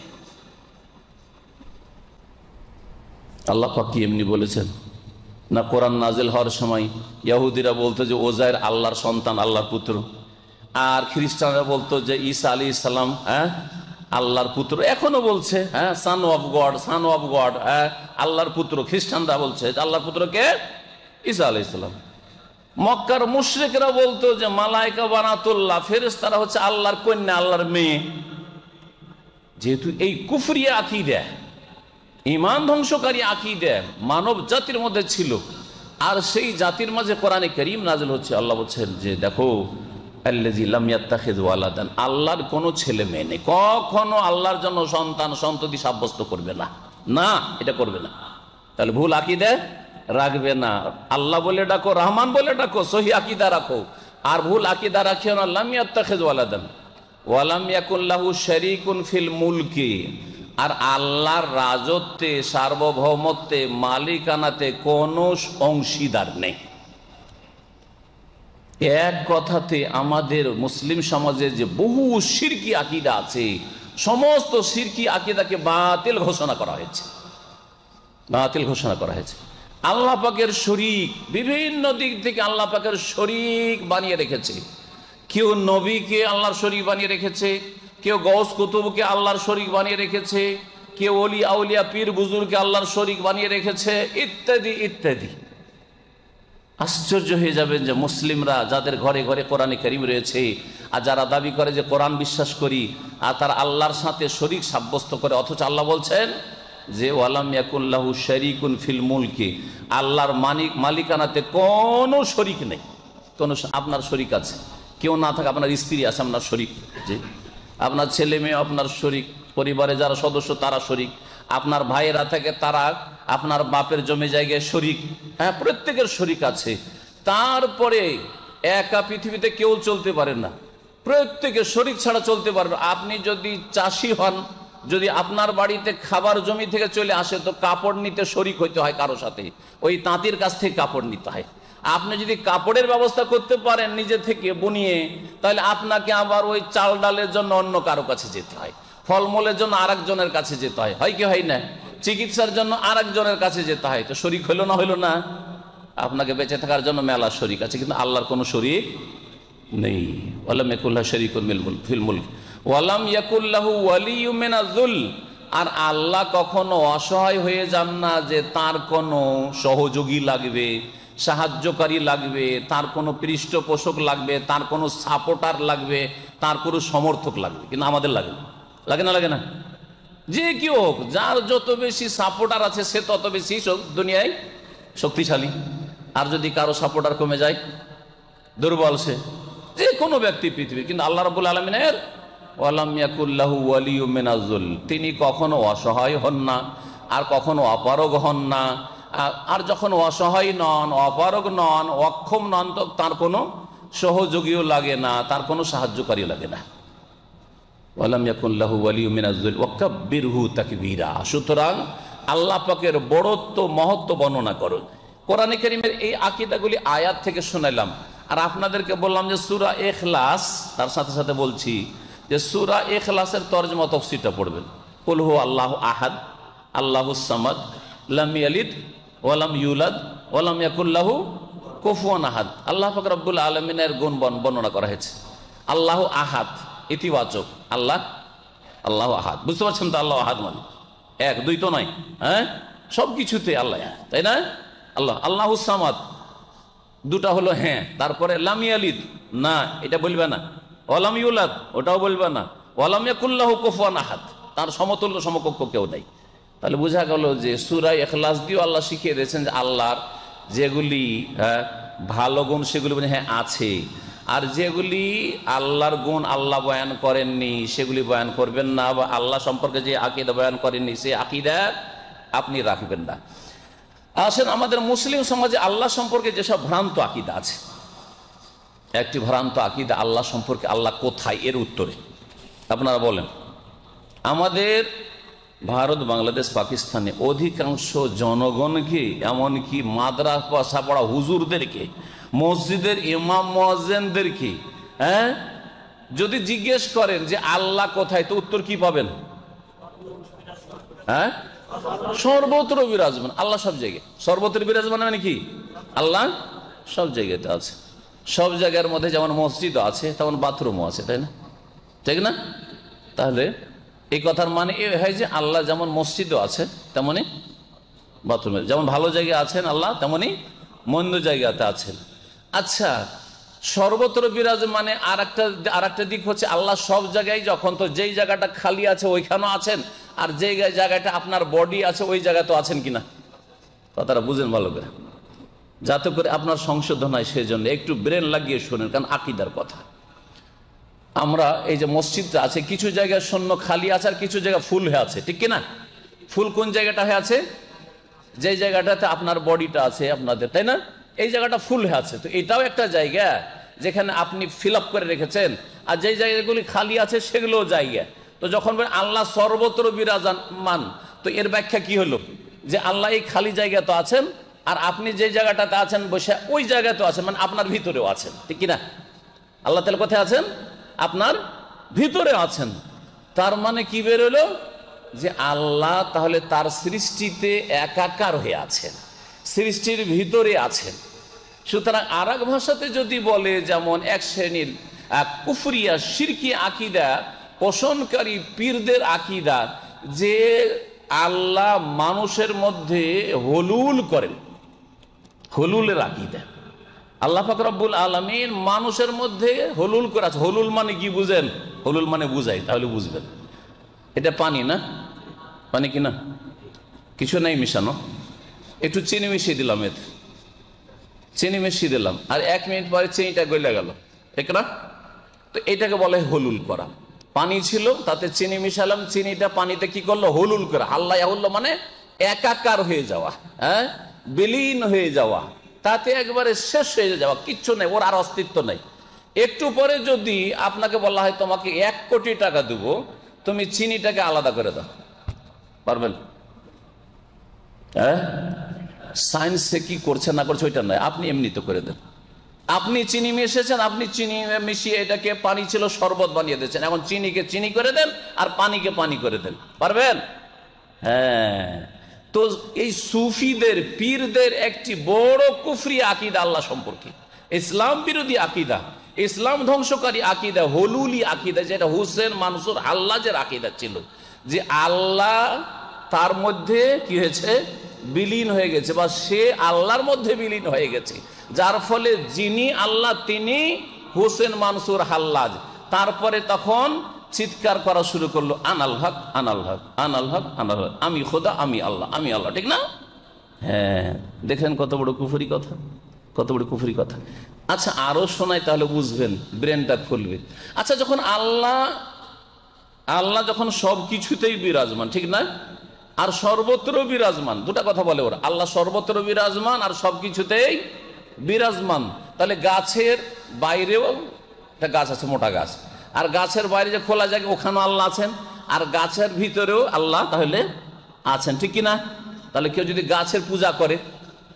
Speaker 1: আল্লাহ পাক কি এমনি বলেছেন? না কোরআন নাজিল হওয়ার সময় ইহুদিরা বলতো যে ওজাইর আল্লাহর সন্তান, আল্লাহর পুত্র, আর খ্রিস্টানরা বলতো যে ঈসা আলাইহিস সালাম আল্লাহর পুত্র, এখনো বলছে son of god, son of god, আল্লাহর পুত্র। খ্রিস্টানরা বলছে আল্লাহর পুত্র কে? ঈসা আলাইহিস সালাম। মক্কার মুশরিকরা বলতো যে মালায়েকা বানাতুল্লাহ, ফেরেশতারা হচ্ছে আল্লাহর কন্যা, আল্লাহর মেয়ে। যেহেতু এই কুফরি আকীদা, ঈমান ধ্বংসকারী আকীদা মানব জাতির মধ্যে ছিল, আর সেই জাতির মাঝে কোরআনে কারীম নাযিল হচ্ছে। আল্লাহ বলছেন যে দেখো আল্লাযী লাম ইয়াত্তাখিয ওয়ালাদান, আল্লাহর কোনো ছেলে মেয়ে নেই, কখনো আল্লাহর জন্য সন্তান সন্ততি সাব্যস্ত করবে না, না এটা করবে না। তাহলে ভুল আকীদা রাখবে না, আল্লাহ বলে ডাকো, রহমান বলে ডাকো, সহি আকীদা রাখো। আর ভুল আকীদা রাখিও না। লাম ইয়াত্তাখিয ওয়ালাদান ওয়া লাম ইয়াকুল লাহু শারীকুন ফিল মুলকি, আর আল্লাহর রাজত্বে, সার্বভৌমত্বে, মালিকানাতে কোনো অংশীদার নেই। এক কথাতে আমাদের মুসলিম সমাজে যে বহু শিরকি আকীদা আছে, সমস্ত শিরকি আকীদাকে বাতিল ঘোষণা করা হয়েছে, বাতিল ঘোষণা করা হয়েছে। আল্লাহ পাকের শরীক, বিভিন্ন দিক থেকে আল্লাহ পাকের শরীক বানিয়ে রেখেছে। কেউ নবীকে আল্লাহর শরীক বানিয়ে রেখেছে, কেউ গৌস কুতুবকে আল্লাহর শরীক বানিয়ে রেখেছে, কেউ ওলি আউলিয়া পীর বুজুর্গকে আল্লাহর শরীক বানিয়ে রেখেছে, ইত্যাদি ইত্যাদি। আশ্চর্য হয়ে যাবেন যে মুসলিমরা যাদের ঘরে ঘরে কোরআনে কারীম রয়েছে, আর যারা দাবি করে যে কোরআন বিশ্বাস করি, আর তারা আল্লাহর সাথে শরীক সাব্যস্ত করে, অথচ আল্লাহ বলছেন যে ওয়ালাম ইয়াকুল লাহু শারীকুন ফিল মুলকি, আল্লাহর মালিকানাতে কোনো শরীক নেই। কোনো আপনার শরিক আছে, কেউ না থাকে আপনার স্ত্রী আছে আপনার শরিক, যে আপনার ছেলে মেয়ে আপনার শরিক, পরিবারে যারা সদস্য তারা শরিক, আপনার ভাইয়েরা থাকে তারা আপনার বাপের জমি জায়গায় শরিক, হ্যাঁ প্রত্যেকের শরিক আছে। তারপরে একা পৃথিবীতে কেউ চলতে পারে না, প্রত্যেকের শরিক ছাড়া চলতে পারবে। আপনি যদি চাষি হন, যদি আপনার বাড়িতে খাবার জমি থেকে চলে আসে তো কাপড় নিতে শরিক হইতে হয় কারো সাথে, ওই তাঁতির কাছ থেকে কাপড় নিতে হয়। আপনি যদি কাপড়ের ব্যবস্থা করতে পারেন নিজে থেকে বুনিয়ে, তাহলে আপনাকে আবার ওই চাল ডালের জন্য অন্য কারো কাছে যেতে হয়, ফলমূলের জন্য আরেকজনের কাছে যেতে হয়, হয় কি হয় না? চিকিৎসার জন্য আরেকজনের কাছে যেতে হয়। তো শরিক হইলো না? হইলো না? আপনাকে বেঁচে থাকার জন্য মেলা শরিক আছে, কিন্তু আল্লাহর কোনো শরিক নেই। ওয়ালাম ইয়াকুল্লাহু শারীকুন ফিল মুলক ওয়ালাম ইয়াকুল্লাহু ওয়ালিয়্যুম মিনাজ-যুল। আর আল্লাহ কখনো অসহায় হয়ে যান না যে তার কোনো সহযোগী লাগবে, সাহায্যকারী লাগবে, তার কোনো পৃষ্ঠপোষক লাগবে, তার কোনো সাপোর্টার লাগবে, তার কোনো সমর্থক লাগবে। কিন্তু আমাদের লাগে না, লাগে না? লাগে না? যে কেউ হোক, যার যত বেশি সাপোর্টার আছে সে তত বেশি দুনিয়ায় শক্তিশালী। আর যদি কারো সাপোর্টার কমে যায়, দুর্বল সে, যে কোনো ব্যক্তি পৃথিবীর। কিন্তু আল্লাহ রাব্বুল আলামিনের ওয়ালাম ইয়াকুল্লাহু ওয়ালিয়্যুম মিনাজ-যুল, তিনি কখনো অসহায় হন না আর কখনো অপারগ হন না। আর যখন অসহায় নন, অপারগ নন, অক্ষম নন, তো তার কোনো সহযোগীও লাগে না, তার কোনো সাহায্যকারী লাগে না। ওয়ালাম ইয়াকুল্লাহু ওয়ালিয়্যুম মিনাজ-যুল ওয়াকাব্বিরহু তাকবীরা। সুতরাং আল্লাহ পাকের বড়ত্ব মহত্ব বর্ণনা করো। কোরআনে কারীমের এই আকীদাগুলি আয়াত থেকে শোনালাম, আর আপনাদেরকে বললাম যে সূরা ইখলাস, তার সাথে সাথে বলছি যে সূরা ইখলাসের তরজমা তাফসীরটা পড়বেন। কুল হু আল্লাহু আহাদ আল্লাহুস সামাদ লাম ইয়ালিদ ওয়া লাম ইউলাদ ওয়া লাম ইয়াকুল লাহু কুফুয়ান আহাদ। আল্লাহ পাক রব্বুল আলামিনের গুণ বর্ণনা করা হয়েছে। আল্লাহু আহাদ ইতিবাচক, আল্লাহ আল্লাহু আহাদ, বুঝতে পারছেন তো? আল্লাহ আহাদ মানে এক, দুই তো নয়, হ্যাঁ সব কিছুতে আল্লাহ, তাই না? আল্লাহ আল্লাহুস সামাদ দুটা হলো, হ্যাঁ। তারপরে লাম ইয়ালিদ না, এটা বলবে না। ওয়ালাম ইউলাদ, ওটাও বলবে না। ওয়ালাম ইয়াকুল লাহু কুফুয়ান আহাদ, তার সমতুল্য সমকক্ষ কেউ নাই। তাহলে বোঝা গেল যে সূরা ইখলাস দিয়েও আল্লাহ শিখিয়ে দিয়েছেন যে আল্লাহর যেগুলি ভালো গুণ সেগুলি হ্যাঁ আছে, আর যেগুলি আল্লাহর গুণ আল্লাহ বয়ান করেননি সেগুলি বয়ান করবেন না, বা আল্লাহ সম্পর্কে যে আকীদা বয়ান করেননি সে আকীদা আপনি রাখবেন না। আসেন, আমাদের মুসলিম সমাজে আল্লাহ সম্পর্কে যেসব ভ্রান্ত আকীদা আছে, একটি ভ্রান্ত আকীদা আল্লাহ সম্পর্কে, আল্লাহ কোথায়, এর উত্তরে আপনারা বলেন। আমাদের ভারত, বাংলাদেশ, পাকিস্তানে অধিকাংশ জনগণকে, এমনকি মাদ্রাসা পড়া হুজুরদেরকে, মসজিদের ইমাম মুয়াজ্জিনদেরকে যদি জিজ্ঞেস করেন যে আল্লাহ কোথায়, তো উত্তর কি পাবেন? সর্বত্র বিরাজমান। আল্লাহ সব জায়গায় সর্বত্র বিরাজমান, মানে কি? আল্লাহ সব জায়গাতে আছে। সব জায়গার মধ্যে যেমন মসজিদও আছে তেমন বাথরুমও আছে, তাই না? ঠিক না? তাহলে এই কথার মানে এ হয় যে আল্লাহ যেমন মসজিদও আছে তেমনি বাথরুমে, যেমন ভালো জায়গায় আছেন আল্লাহ তেমনি মন্দ জায়গাতে আছেন। আচ্ছা, সর্বত্র বিরাজ মানে আর একটা দিক হচ্ছে আল্লাহ সব জায়গায় যখন, তো যেই জায়গাটা খালি আছে ওইখানেও আছেন, আর যেই জায়গাটা আপনার বডি আছে ওই জায়গায় তো আছেন কিনা? কথাটা বুঝেন ভালো করে, যাতে করে আপনার সংশোধন হয়। সেই জন্য একটু ব্রেন লাগিয়ে শোনেন, কারণ আকীদার কথা। আমরা এই যে মসজিদটা আছে, কিছু জায়গায় শূন্য খালি আছে আর কিছু জায়গা ফুল হয়ে আছে, ঠিক কিনা? ফুল কোন জায়গাটা হয়ে আছে? যে জায়গাটাতে আপনার বডিটা আছে আপনাদের, তাই না? এই জায়গাটা ফুল হয়ে আছে। তো এটাও একটা জায়গা যেখানে আপনি ফিল আপ করে রেখেছেন, আর যে জায়গাগুলি খালি আছে সেগুলোও জায়গা। তো যখন আল্লাহ সর্বত্র বিরাজমান, তো এর ব্যাখ্যা কি হলো? যে আল্লাহ এই খালি জায়গা তো আছেন, আর আপনি যে জায়গাটাতে আছেন বসে ওই জায়গায় তো আছেন, মানে আপনার ভিতরেও আছেন, ঠিক কিনা? আল্লাহ তাআলা কোথায় আছেন? আপনার ভিতরে আছেন। তার মানে কি বেরোলো? যে আল্লাহ তাহলে তার সৃষ্টিতে একাকার হয়ে আছেন, সৃষ্টির ভিতরে আছেন। সুতরাং আর এক ভাষাতে যদি বলে, যেমন এক শ্রেণীর কুফরিয়া শিরকি আকীদা পোষণকারী পীরদের আকীদা, যে আল্লাহ মানুষের মধ্যে হলুল করেন, হলুলের আকীদা। আল্লাহ পাক রব্বুল আলামিন মানুষের মধ্যে হলুল করে আছে। হলুল মানে কি বুঝেন? হলুল মানে বুঝাই, তাহলে বুঝবেন। এটা পানি না? পানি কি না? কিছু নাই মিশানো, একটু চিনি মিশিয়ে দিলাম এতে, চিনি মিশিয়ে দিলাম, আর 1 মিনিট পরে চিনিটা গলে গেল, ঠিক না? তো এটাকে বলে হলুল করা। পানি ছিল, তাতে চিনি মিশালাম, চিনিটা পানিতে কি করলো? হলুল করা। আল্লাহ হল্লো মানে একাকার হয়ে যাওয়া, হ্যাঁ, বিলীন হয়ে যাওয়া, তাতে একবারে শেষ হয়ে যাওয়া, কিচ্ছু নেই, ওর আর অস্তিত্ব নেই। একটু পরে যদি আপনাকে বলা হয় তোমাকে 1 কোটি টাকা দেবো, তুমি চিনিটাকে আলাদা করে দাও, পারবেন? হ্যাঁ, সায়েন্সে কি করছে না করছে ওইটা নয়, আপনি এমনি তো করে দেন। আপনি চিনি মিশিয়েছেন, আপনি চিনি মিশিয়ে এটাকে পানি ছিল শরবত বানিয়ে দিয়েছেন, এখন চিনিকে চিনি করে দেন আর পানিকে পানি করে দেন, পারবেন? হ্যাঁ। তো এই সুফিদের, পীরদের একটি বড় কুফরি আকীদা আল্লাহ সম্পর্কে, ইসলাম বিরোধী আকীদা, ইসলাম ধ্বংসকারী আকীদা, হলুলি আকীদা, যেটা হুসেন মানসুর হাল্লাজের আকীদা ছিল, যে আল্লাহ তার মধ্যে কি হয়েছে? বিলীন হয়ে গেছে, বা সে আল্লাহর মধ্যে বিলীন হয়ে গেছে, যার ফলে যিনি আল্লাহ তিনি হুসেন মানসুর হাল্লাজ। তারপরে তখন চিৎকার করা শুরু করলো, আনাল হক আনাল হক আনাল হক আনাল হক, আমি খোদা, আমি আল্লাহ, আমি আল্লাহ, ঠিক না? হ্যাঁ, দেখেন কত বড় কুফরি কথা, কত বড় কুফরি কথা। আচ্ছা, আরো শোনাই তাহলে বুঝবেন, ব্রেনটা খুলবে। আচ্ছা, যখন আল্লাহ যখন সব কিছুতেই বিরাজমান, ঠিক না, আর সর্বত্র বিরাজমান, দুটা কথা বলে ওরা, আল্লাহ সর্বত্র বিরাজমান আর সবকিছুতেই বিরাজমান, তাহলে গাছের বাইরেও একটা গাছ আছে, মোটা গাছ, আর গাছের বাইরে যে খোলা জায়গা ওখানেও আল্লাহ আছেন, আর গাছের ভিতরেও আল্লাহ তাহলে আছেন, ঠিক কিনা? তাহলে কেউ যদি গাছের পূজা করে,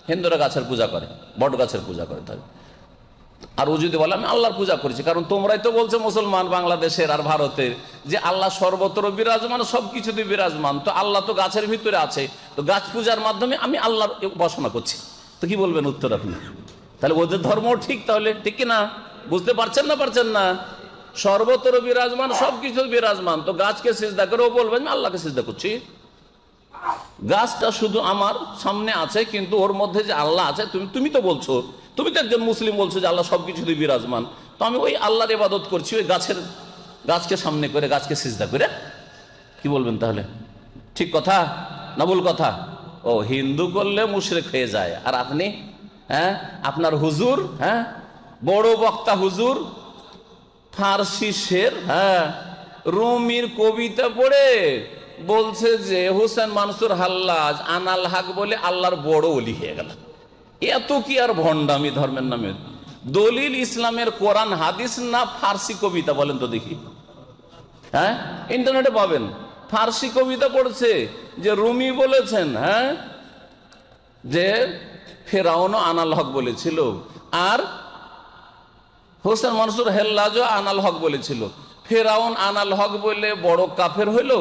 Speaker 1: হিন্দুরা গাছের পূজা করে, বট গাছের পূজা করে, তাহলে আর ও যদি বলে আমি আল্লাহর পূজা করেছি, কারণ তোমরাই তো বলছো মুসলমান বাংলাদেশের আর ভারতের যে আল্লাহ সর্বত্র বিরাজমান, সবকিছুতে বিরাজমান, তো আল্লাহ তো গাছের ভিতরে আছে, তো গাছ পূজার মাধ্যমে আমি আল্লাহর উপাসনা করছি, তো কি বলবেন উত্তর আপনি? তাহলে ওদের ধর্ম ঠিক, তাহলে ঠিক কিনা? বুঝতে পারছেন না? পারছেন না? সর্বত্র বিরাজমান, সবকিছু বিরাজমান, তো গাছকে সিজদা করে ও বলবেন আল্লাহকে সিজদা করছি। গাছটা শুধু আমার সামনে আছে, কিন্তু ওর মধ্যে যে আল্লাহ আছে, তুমি তো বলছো, তুমি তো একজন মুসলিম বলছো যে আল্লাহ সবকিছুতে বিরাজমান, তো আমি ওই আল্লাহর ইবাদত করছি, ওই গাছকে সামনে করে, গাছকে সিজদা করে, কি বলবেন তাহলে? ঠিক কথা না ভুল কথা? ও, হিন্দু করলে মুশরিক হয়ে যায়, আর আপনি, হ্যাঁ, আপনার হুজুর, হ্যাঁ, বড় বক্তা হুজুর, ফার্সি শের, হ্যাঁ, রুমির কবিতা পড়ে বলছে যে হুসেন মানসুর হাল্লাজ আনাল হক বলে আল্লাহর বড় ওলি হয়ে গেল। এত কি আর ভণ্ডামি ধর্মের নামে? দলিল ইসলামের কোরআন হাদিস না ফার্সি কবিতা? বলেন তো দেখি। হ্যাঁ, ইন্টারনেটে পাবেন, ফার্সি কবিতা পড়ছে যে রুমি বলেছেন, হ্যাঁ, যে ফেরাউনও আনাল হক বলেছিল, আর হোসেন মানসুর হেল্লাজও আনাল হক বলেছিল। ফেরাউন আনাল হক বলে বড় কাফের হইল,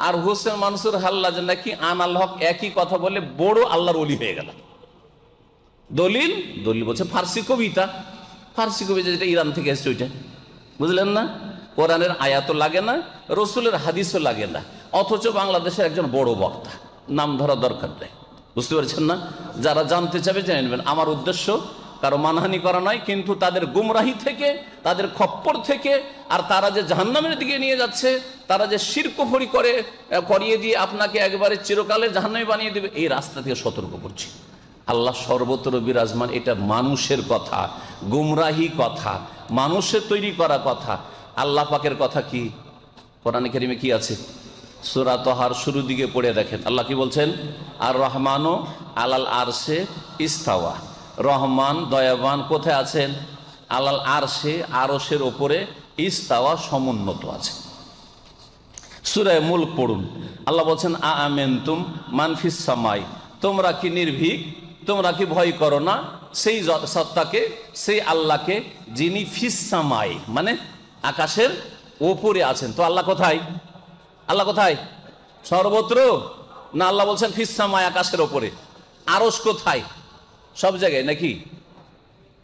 Speaker 1: আর হোসেন মানসুর হাল্লাজ নাকি আনাল হক একই কথা বলে বড় আল্লাহর ওলি হয়ে গেল। দলিল বলছে ফার্সি কবিতা, ফার্সি কবিতা যেটা ইরান থেকে এসছে ওইটা, বুঝলেন না? কোরআনের আয়াতও লাগে না, রসুলের হাদিসও লাগে না, অথচ বাংলাদেশের একজন বড় বক্তা, নাম ধরা দরকার নেই, বুঝতে পারছেন না? যারা জানতে চাবে জেনে নেবেন। আমার উদ্দেশ্য কারো মানহানি করা নয়, কিন্তু তাদের গুমরাহি থেকে, তাদের খপ্পর থেকে, আর তারা যে জাহান্নামের দিকে নিয়ে যাচ্ছে, তারা যে শিরক কুফরি করিয়ে দিয়ে আপনাকে একবারে চিরকালের জাহান্নামী বানিয়ে দেবে, এই রাস্তা থেকে সতর্ক করছি। আল্লাহ সর্বত্র বিরাজমান, এটা মানুষের কথা, গুমরাহি কথা, মানুষের তৈরি করা কথা। আল্লাহ পাকের কথা কি কোরআনে কারিমে কি আছে? সূরা তাহার শুরু দিকে পড়ে দেখেন, আল্লাহ কি বলছেন? আর রহমানও আলাল আরশে ইস্তাওয়া, রহমান দয়াবান কোথায় আছেন? আলাল আরশে, আরশের ওপরে, ইস্তাওয়া সমুন্নত আছে। সূরা মুলক পড়ুন, আল্লাহ বলছেন আ আমেনতুম মান ফিস সামাই, তোমরা কি নির্ভীক, তোমরা কি ভয় করো না সেই সত্তাকে, সেই আল্লাহকে যিনি ফিস সামাই মানে আকাশের ওপরে আছেন। তো আল্লাহ কোথায়? আল্লাহ কোথায়? সর্বত্র না? আল্লাহ বলছেন ফিস সামাই, আকাশের ওপরে। আরশ কোথায়? সব জায়গায় নাকি?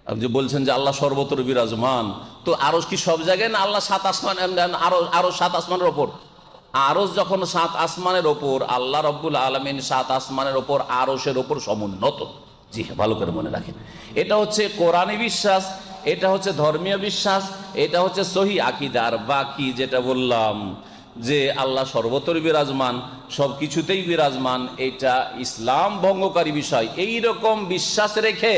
Speaker 1: আপনি যে বলছেন যে আল্লাহ সর্বত্র বিরাজমান, তো আরশ কি সব জায়গায় না? আল্লাহ 7 আসমান, আরশ 7 আসমানের ওপর। আরশ যখন 7 আসমানের ওপর, আল্লাহ রব্বুল আলামিন 7 আসমানের ওপর, আরশের ওপর সমুন্নত। জি হ্যাঁ, ভালো করে মনে রাখেন। এটা হচ্ছে কোরআনী বিশ্বাস, এটা হচ্ছে ধর্মীয় বিশ্বাস, এটা হচ্ছে সহি আকীদা। আর বাকি যেটা বললাম যে আল্লাহ সর্বত্র বিরাজমান, সবকিছুতেই বিরাজমান, এটা ইসলাম ভঙ্গকারী বিষয়। এই রকম বিশ্বাস রেখে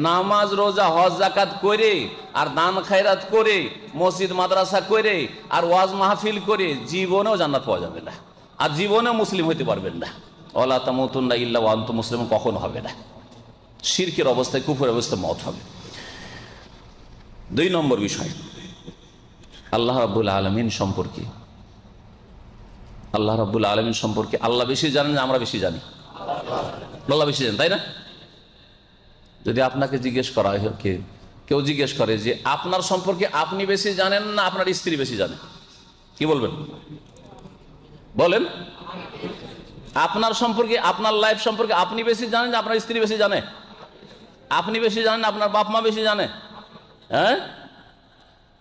Speaker 1: নামাজ রোজা হজ জাকাত করে আর দান খায়রাত করে মসজিদ মাদ্রাসা করে আর ওয়াজ মাহফিল করে জীবনেও জান্নাত পাওয়া যাবে না, আর জীবনে মুসলিম হইতে পারবেন না। ওয়ালা তামুতুন্না ইল্লা ওয়া আনতুম মুসলিমুন কখনো হবে না। শিরকের অবস্থায়, কুফরের অবস্থায় মওত হবে। 2 নম্বর বিষয়, আল্লাহ রাব্বুল আলামিন সম্পর্কে। আল্লাহ রাব্বুল আলামিন সম্পর্কে আল্লাহ বেশি জানেন না আমরা বেশি জানি? আল্লাহ বেশি জানেন, তাই না? যদি আপনাকে জিজ্ঞেস করা হয়, কেউ জিজ্ঞেস করে যে আপনার সম্পর্কে আপনি বেশি জানেন না আপনার স্ত্রী বেশি জানে, কি বলবেন? বলেন, আপনার সম্পর্কে, আপনার লাইফ সম্পর্কে আপনি বেশি জানেন না আপনার স্ত্রী বেশি জানে? আপনি বেশি জানেন না আপনার বাপ মা বেশি জানে? হ্যাঁ,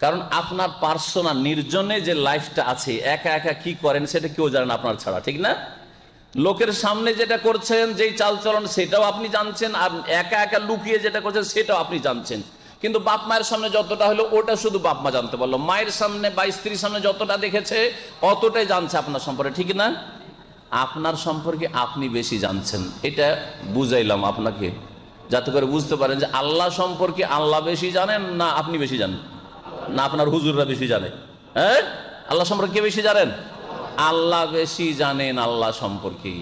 Speaker 1: কারণ আপনার পার্সোনাল নির্জনে যে লাইফটা আছে, একা একা কি করেন সেটা কেউ জানেন আপনার ছাড়া, ঠিক না? লোকের সামনে যেটা করছেন, যেই চালচলন, সেটাও আপনি জানছেন, আর একা একা লুকিয়ে যেটা করছেন সেটাও আপনি জানছেন। কিন্তু বাপ মায়ের সামনে যতটা হলো ওটা শুধু বাপ মা জানতে পারলো, মায়ের সামনে বা স্ত্রীর সামনে যতটা দেখেছে অতটাই জানছে আপনার সম্পর্কে, ঠিক না? আপনার সম্পর্কে আপনি বেশি জানছেন, এটা বুঝাইলাম আপনাকে যাতে করে বুঝতে পারেন যে আল্লাহ সম্পর্কে আল্লাহ বেশি জানেন না আপনি বেশি জানেন, না আপনার হুজুররা বেশি জানে? হ্যাঁ, আল্লাহ সম্পর্কে কে বেশি জানেন? আল্লাহ বেশি জানেন আল্লাহ সম্পর্কে।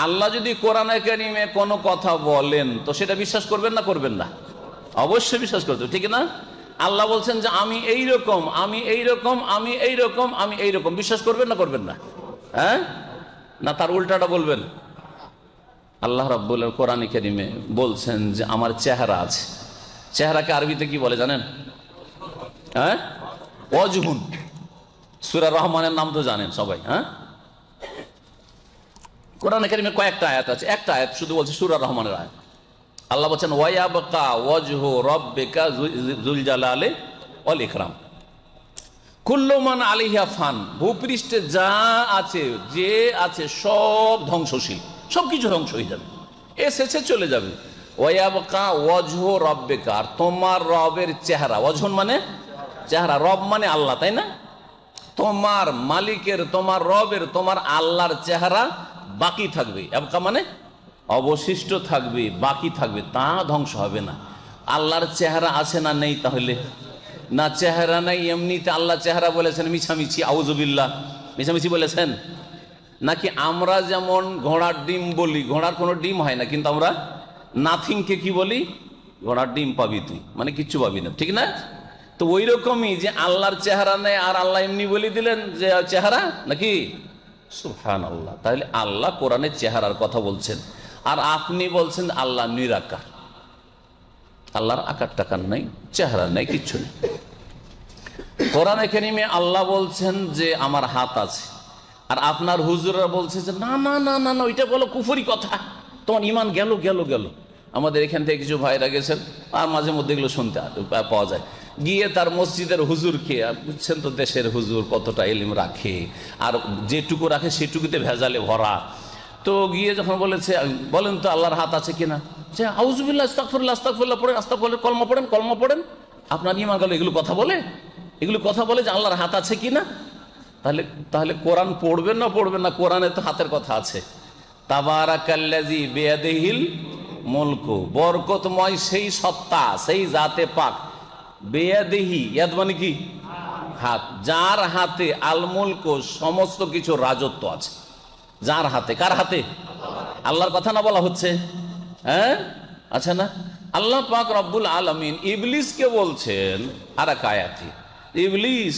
Speaker 1: আল্লাহ যদি কোরআনে কারিমে কোনো কথা বলেন তো সেটা বিশ্বাস করবেন না করবেন না? অবশ্যই বিশ্বাস করতে, ঠিক না? আল্লাহ বলছেন যে আমি এইরকম, আমি এইরকম, আমি এইরকম, আমি এইরকম, বিশ্বাস করবেন না করবেন না? হ্যাঁ, না তার উল্টাটা বলবেন? আল্লাহ রাব্বুল কোরআনে কারিমে বলছেন যে আমার চেহারা আছে। চেহারাকে আরবিতে কি বলে জানেন? হ্যাঁ, ওয়াজহুন। সূরা রহমানের নাম তো জানেন সবাই। হ্যাঁ, কোরআনে কারিমে কয়েকটা আয়াত আছে, একটা আয়াত শুধু বলছে সূরা রহমানের আয়াত। আল্লাহ বলছেন ওয়ায়াবকা ওয়াজহু রাব্বিকা যুল জালালি ওয়াল ইকরাম কুল্লু মান আলাইহা ফান। ভূপৃষ্ঠে যা আছে, যে আছে সব ধ্বংসশীল, সবকিছু ধ্বংস হয়ে যাবে, এসেছে চলে যাবে। ওয়ায়াবকা ওয়াজহু রাব্বিকা, আর তোমার রবের চেহারা, ওয়াজহুন মানে চেহারা, রব মানে আল্লাহ, তাই না? তোমার মালিকের, তোমার রবের, তোমার আল্লাহর চেহারা বাকি থাকবে। এবকা মানে অবশিষ্ট থাকবে, বাকি থাকবে, তা ধ্বংস হবে না। আল্লাহর চেহারা আছে না নেই? তাহলে না, চেহারা নাই, এমনিতে আল্লাহ চেহারা বলেছেন মিছামিছি, আউযুবিল্লাহ, মিছামিছি বলেছেন। নাকি আমরা যেমন ঘোড়ার ডিম বলি, ঘোড়ার কোনো ডিম হয় না, কিন্তু আমরা নাথিংকে কি বলি? ঘোড়ার ডিম পাবি তুই, মানে কিচ্ছু পাবি না, ঠিক না? তো ওই রকমই যে আল্লাহর চেহারা নেই আর আল্লাহ এমনি বলে দিলেন যে চেহারা, নাকি? সুবহানাল্লাহ। তাহলে আল্লাহ কোরআনের চেহারার কথা বলছেন, আর আপনি বলছেন আল্লাহ নিরাকার। আল্লাহর আকার টাকার নাই, চেহারা নাই, কিচ্ছু নেই। কোরআনে কারিমে আল্লাহ বলছেন যে আমার হাত আছে, আর আপনার হুজুররা বলছে যে না না না না না, ওইটা বলো কুফরি কথা, তোমার ইমান গেল গেল গেল। আমাদের এখান থেকে কিছু ভাইরা গেছেন, আর মাঝে মধ্যে এগুলো শুনতে পাওয়া যায়, গিয়ে তার মসজিদের হুজুরকে, বুঝছেন তো দেশের হুজুর কতটা ইলম রাখে, আর যেটুকু রাখে সেটুকুতে ভেজালে ভরা। তো গিয়ে যখন বলেছে বলেন তো আল্লাহর হাত আছে কিনা, যে আউযুবিল্লাহ আস্তাগফিরুল্লাহ আস্তাগফিরুল্লাহ পড়েন, আস্তাগফিরুল্লাহ, কলমা পড়েন, কলমা পড়েন। আপনার ইমান গেল, এগুলো কথা বলে, এগুলো কথা বলে যে আল্লাহর হাত আছে কিনা? তাহলে তাহলে কোরআন পড়বেন না পড়বেন না? কোরআনে তো হাতের কথা আছে। তাবারাকাল্লাযী বিয়াদিহিল মুলকু, বরকতময় সেই সত্তা, সেই জাতে পাক, বেয়াদিহি, ইয়াদ মানে কি? হাত, যার হাতে আল মুলকু, সমস্ত কিছু রাজত্ব আছে, যার হাতে। কার হাতে? আল্লাহর কথা না বলা হচ্ছে? হ্যাঁ, আচ্ছা না? আল্লাহ পাক রব্বুল আলামিন ইবলিসকে বলছেন আর এক আয়াতে, ইবলিস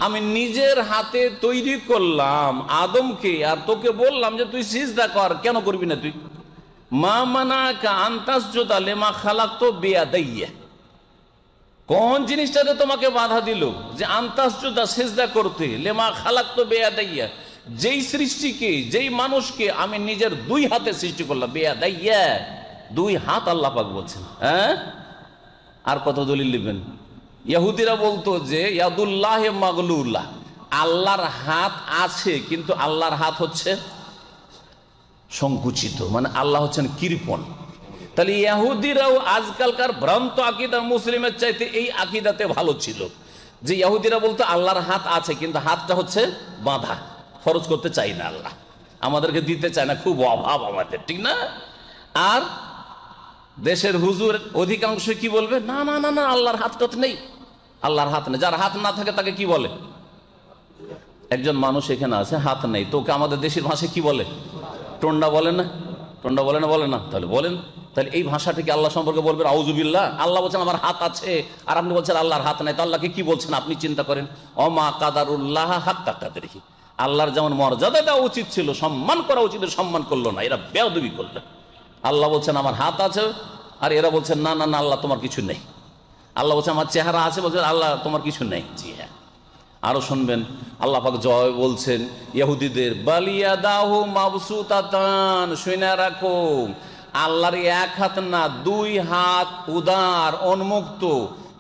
Speaker 1: আমি নিজের হাতে তৈরি করলাম আদমকে, আর তোকে বললাম যে তুই সিজদা কর, কেন করবি না তুই? মা মানাকা আন তাসজুদা লিমা খালাকতু বিয়াদাইয়া, কোন জিনিসটাতে তোমাকে বাধা দিল যে আন তাসজুদা, সিজদা করতে, লিমা খালাকতু বিয়াদাইয়া, যেই সৃষ্টিকে, যেই মানুষকে আমি নিজের 2 হাতে সৃষ্টি করলাম, বিয়াদাইয়া, 2 হাত আল্লাহ পাক বলছেন। হ্যাঁ, আর কত দলিল নেবেন? ইহুদিরা বলতো যে ইয়াদুল্লাহে মাগলুলা, আল্লাহর হাত আছে কিন্তু আল্লাহর হাত হচ্ছে সংকুচিত, মানে আল্লাহ হচ্ছেন কৃপণ। তাহলে ইহুদিরাও আজকালকার ভ্রান্ত আকীদা মুসলিমের চাইতে এই আকীদাতে ভালো ছিল, যে ইহুদিরা বলতো আল্লাহর হাত আছে কিন্তু হাতটা হচ্ছে বাঁধা, খরচ করতে চাই না, আল্লাহ আমাদেরকে দিতে চায় না, খুব অভাব আমাদের, ঠিক না? আর দেশের হুজুর অধিকাংশ কি বলবে, না না না না আল্লাহর হাত টাত নেই, আল্লাহর হাত নেই। যার হাত না থাকে তাকে কি বলে? একজন মানুষ এখানে আছে হাত নেই, তোকে আমাদের দেশের ভাষায় কি বলে? টন্ডা বলে না? টন্ডা বলে না? বলে না? তাহলে বলেন, তাহলে এই ভাষাটিকে আল্লাহ সম্পর্কে বলবেন আউযুবিল্লাহ? আল্লাহ বলছেন আমার হাত আছে আর আপনি বলছেন আল্লাহর হাত নাই, তো আল্লাহকে কি বলছেন আপনি চিন্তা করেন। অমা কাদারুল্লাহ হাক্কা কাদরিহি, আল্লাহর যেমন মর্যাদা দেওয়া উচিত ছিল, সম্মান করা উচিত, সম্মান করলো না, এরা বেয়াদবি করলো। আল্লাহ বলছেন আমার হাত আছে আর এরা বলছেন না না না আল্লাহ তোমার কিছু নেই। আল্লাহ বলছেন আমার চেহারা আছে, বলছেন আল্লাহ তোমার কিছু নেই। জি হ্যাঁ, আরো শুনবেন আল্লাহ পাক জয় বলছেন ইহুদিদের বালিয়াদাহু মাবসুতাতান, শুনে রাখো আল্লাহর এক হাত না দুই হাত উদার উন্মুক্ত,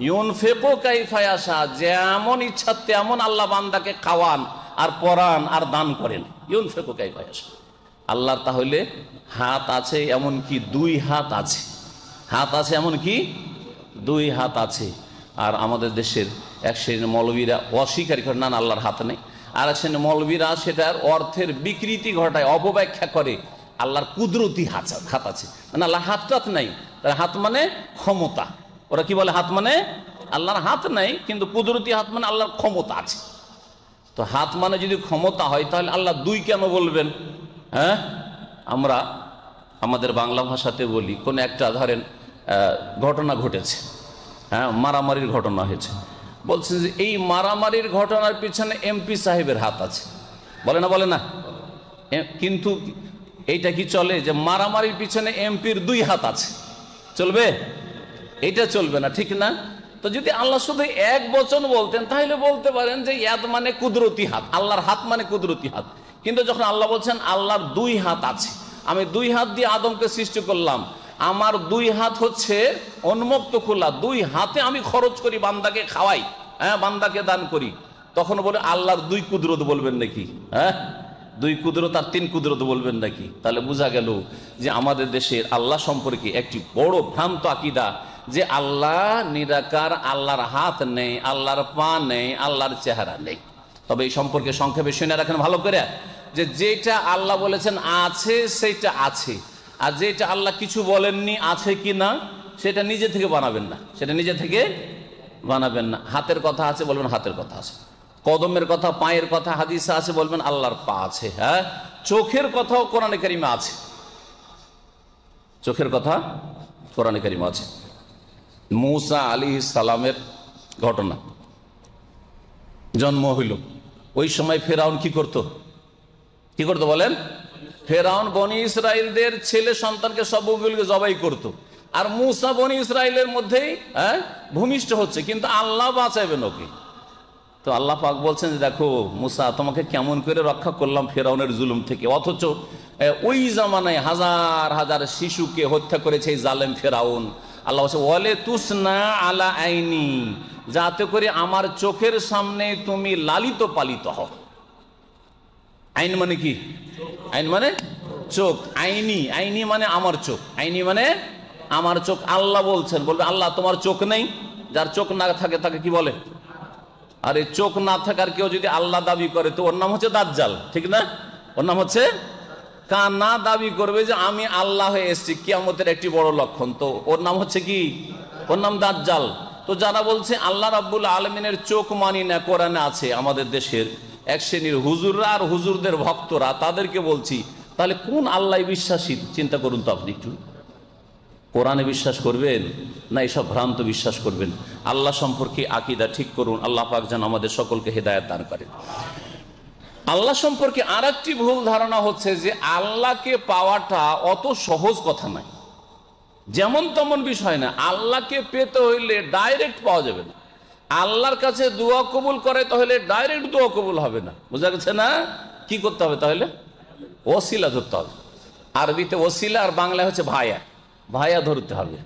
Speaker 1: ইউনফিকু কাইফা ইয়াশা, যেমন ইচ্ছা তেমন আল্লাহ বান্দাকে খাওয়ান আর পরান আর দান করেন। ইউনফিকু কাইফা ইয়াশা, আল্লাহর তাহলে হাত আছে, এমন কি দুই হাত আছে, হাত আছে এমন কি দুই হাত আছে। আর আমাদের দেশের এক শ্রেণীর মৌলবীরা অস্বীকার করে না আল্লাহর হাত নেই, আর এক শ্রেণীর মৌলবীরা সেটার অর্থের বিকৃতি ঘটায়, অপব্যাখ্যা করে আল্লাহর কুদরতি হাত আছে, মানে আল্লাহর হাত টাত নাই। তার হাত মানে ক্ষমতা, ওরা কি বলে হাত মানে আল্লাহর হাত নাই, কিন্তু কুদরতি হাত মানে আল্লাহর ক্ষমতা আছে। তো হাত মানে যদি ক্ষমতা হয় তাহলে আল্লাহ দুই কেন বলবেন? হ্যাঁ, আমরা আমাদের বাংলা ভাষাতে বলি কোন একটা ধরেন ঘটনা ঘটেছে, হ্যাঁ মারামারির ঘটনা হয়েছে, বলছেন যে এই মারামারির ঘটনার পিছনে এমপি সাহেবের হাত আছে, বলে না? বলে না? কিন্তু এইটা কি চলে যে মারামারির পিছনে এমপির দুই হাত আছে? চলবে? এটা চলবে না, ঠিক না? তো যদি আল্লাহ শুধু এক বচন বলতেন তাহলে বলতে পারেন যে ইয়াদ মানে কুদরতি হাত, আল্লাহর হাত মানে কুদরতি হাত। কিন্তু যখন আল্লাহ বলছেন আল্লাহর দুই হাত আছে, আমি দুই হাত দিয়ে আদমকে সৃষ্টি করলাম, আমার দুই হাত হচ্ছে উন্মুক্ত খোলা, দুই হাতে আমি খরচ করি, বান্দাকে খাওয়াই, হ্যাঁ বান্দাকে দান করি, তখন বলে আল্লাহর দুই কুদরত বলবেন নাকি? হ্যাঁ, দুই কুদরত আর তিন কুদরত বলবেন নাকি? তাহলে বোঝা গেল যে আমাদের দেশের আল্লাহ সম্পর্কে একটি বড় ভ্রান্ত আকীদা, যে আল্লাহ নিরাকার, আল্লাহর হাত নেই, আল্লাহর পা নেই, আল্লাহর চেহারা নেই। তবে এই সম্পর্কে সংক্ষেপে শুনে রাখেন ভালো করে, যে যেটা আল্লাহ বলেছেন আছে সেটা আছে, আর যেটা আল্লাহ কিছু বলেননি আছে কি না সেটা নিজে থেকে বানাবেন না, সেটা নিজে থেকে বানাবেন না। হাতের কথা আছে বলবেন হাতের কথা আছে, কদমের কথা পায়ের কথা হাদিসে আছে বলবেন আল্লাহর পা আছে। হ্যাঁ, চোখের কথাও কোরআনে কারিমে আছে, চোখের কথা কোরআনে কারিমে আছে। মূসা আলাইহিস সালামের ঘটনা, জন্ম হইল, ওই সময় ফেরাউন কি করত? কি করতো বলেন? ফেরাউন বনি ইসরাইলদের ছেলে সন্তানকে সবগুলোকে জবাই করত, আর মূসা বনি ইসরাইলের মধ্যেই ভূমিষ্ঠ হচ্ছে, কিন্তু আল্লাহ বাঁচাবেন ওকে। তো আল্লাহ পাক বলছেন যে দেখো মূসা, তোমাকে কেমন করে রক্ষা করলাম ফেরাউনের জুলুম থেকে, অথচ ওই জামানায় হাজার হাজার শিশুকে হত্যা করেছে এই জালেম ফেরাউন। আল্লাহ বলছে ওয়ালে তুসনা আলা আইনি, যাতে করে আমার চোখের সামনে তুমি লালিত পালিত হও। আইন মানে কি? আইন মানে চোখ, আইনি, আইনি মানে আমার চোখ, আইনি মানে আমার চোখ। আল্লাহ বলছেন, বলবে আল্লাহ তোমার চোখ নেই? যার চোখ না থাকে তাকে কি বলে? আর এই চোখ না থাকার কেউ যদি আল্লাহ দাবি করে তো ওর নাম হচ্ছে দাজ্জাল, ঠিক না? ওর নাম হচ্ছে কানা, দাবি করবে যে আমি আল্লাহ হয়ে এসেছি, কিয়ামতের একটি বড় লক্ষণ, তো ওর নাম হচ্ছে কি? ওর নাম দাজ্জাল। তো যারা বলছে আল্লাহ রাব্বুল আলামিনের চোখ মানি না, কোরআনে আছে, আমাদের দেশের এক শ্রেণীর হুজুররা আর হুজুরদের ভক্তরা, তাদেরকে বলছি তাহলে কোন আল্লাহ বিশ্বাসী? চিন্তা করুন তো আপনি একটু, কোরআনে বিশ্বাস করবেন না এসব ভ্রান্ত বিশ্বাস করবেন? আল্লাহ সম্পর্কে আকীদা ঠিক করুন। আল্লাহ পাক যেন আমাদের সকলকে হেদায়েত দান করেন। আল্লাহ সম্পর্কে আর একটি ভুল ধারণা হচ্ছে যে আল্লাহকে পাওয়াটা অত সহজ কথা নয়, যেমন তেমন বিষয় না। আল্লাহকে পেতে হইলে ডাইরেক্ট পাওয়া যাবে না, আল্লাহর কাছে দোয়া কবুল করে তাহলে ডাইরেক্ট দোয়া কবুল হবে না, বোঝা গেছে না? কি করতে হবে তাহলে? ওসিলা ধরতে হবে। আরবিতে ওসিলা আর বাংলায় হচ্ছে ভায়া, ভায়া ধরতে হবে।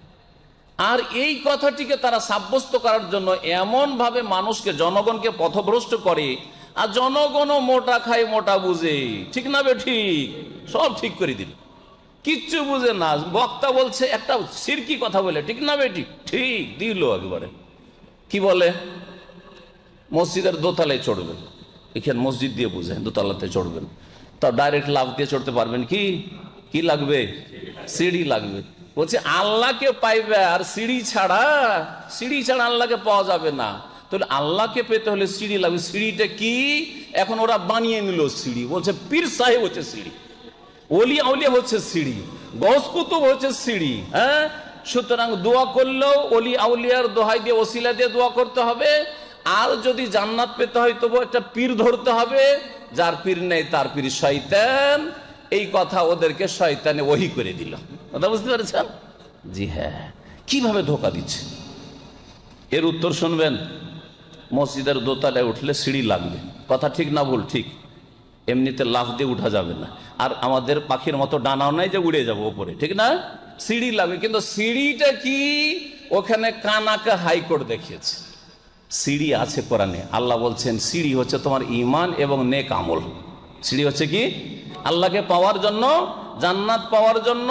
Speaker 1: আর এই কথাটিকে তারা সাব্যস্ত করার জন্য এমন ভাবে মানুষকে, জনগণকে পথভ্রষ্ট করে, আর জনগণও মোটা খায় মোটা বুঝে, ঠিক না বে ঠিক? সব ঠিক করে দিল, কিচ্ছু বুঝে না। বক্তা বলছে একটা সিরকি কথা বলে, ঠিক না বেটি? ঠিক দিল একেবারে। কি বলে? মসজিদের দোতলায় চড়বেন, এখানে মসজিদ দিয়ে বুঝেন দোতলাতে চড়বেন, তা ডাইরেক্ট লাফ দিয়ে চড়তে পারবেন কি? কি লাগবে? সিঁড়ি লাগবে। বলছে আল্লাহকে পাইবে আর সিঁড়ি ছাড়া আল্লাহকে পাওয়া যাবে না। তাহলে আল্লাহকে পেতে হলে সিঁড়ি লাগবে। সিঁড়িটা কি? এখন ওরা বানিয়ে নিল সিঁড়ি। বলছে পীর সাহেব হচ্ছে সিঁড়ি, ওলি আউলিয়া হচ্ছে সিঁড়ি, গৌস কুতুব হচ্ছে সিঁড়ি। হ্যাঁ, সুতরাং দোয়া করলেও ওলি আউলিয়ার দোহাই দিয়ে, ওসিলা দিয়ে দোয়া করতে হবে। আর যদি জান্নাত পেতে হয় তবু একটা পীর ধরতে হবে, যার পীর নেই তার পীর শয়তান। এই কথা ওদেরকে শয়তানে ওহী করে দিল। কথা বুঝতে পেরেছেন? জি হ্যাঁ, কিভাবে ধোকা দিচ্ছে এর উত্তর শুনবেন। মসজিদের দোতলায় উঠলে সিঁড়ি লাগবে, কথা ঠিক না ভুল? ঠিক। এমনিতে লাফ দিয়ে উঠা যাবে না, আর আমাদের পাখির মতো ডানাও নাই যে উড়ে যাবো উপরে, ঠিক না? সিঁড়ি লাগবে। কিন্তু সিঁড়িটা কি? ওখানে কানাকে হাইকোর্ট দেখিয়েছে। সিঁড়ি আছে কোরআনে। আল্লাহ বলছেন সিঁড়ি হচ্ছে তোমার ঈমান এবং নেক আমল। সিঁড়ি হচ্ছে কি? আল্লাহকে পাওয়ার জন্য, জান্নাত পাওয়ার জন্য,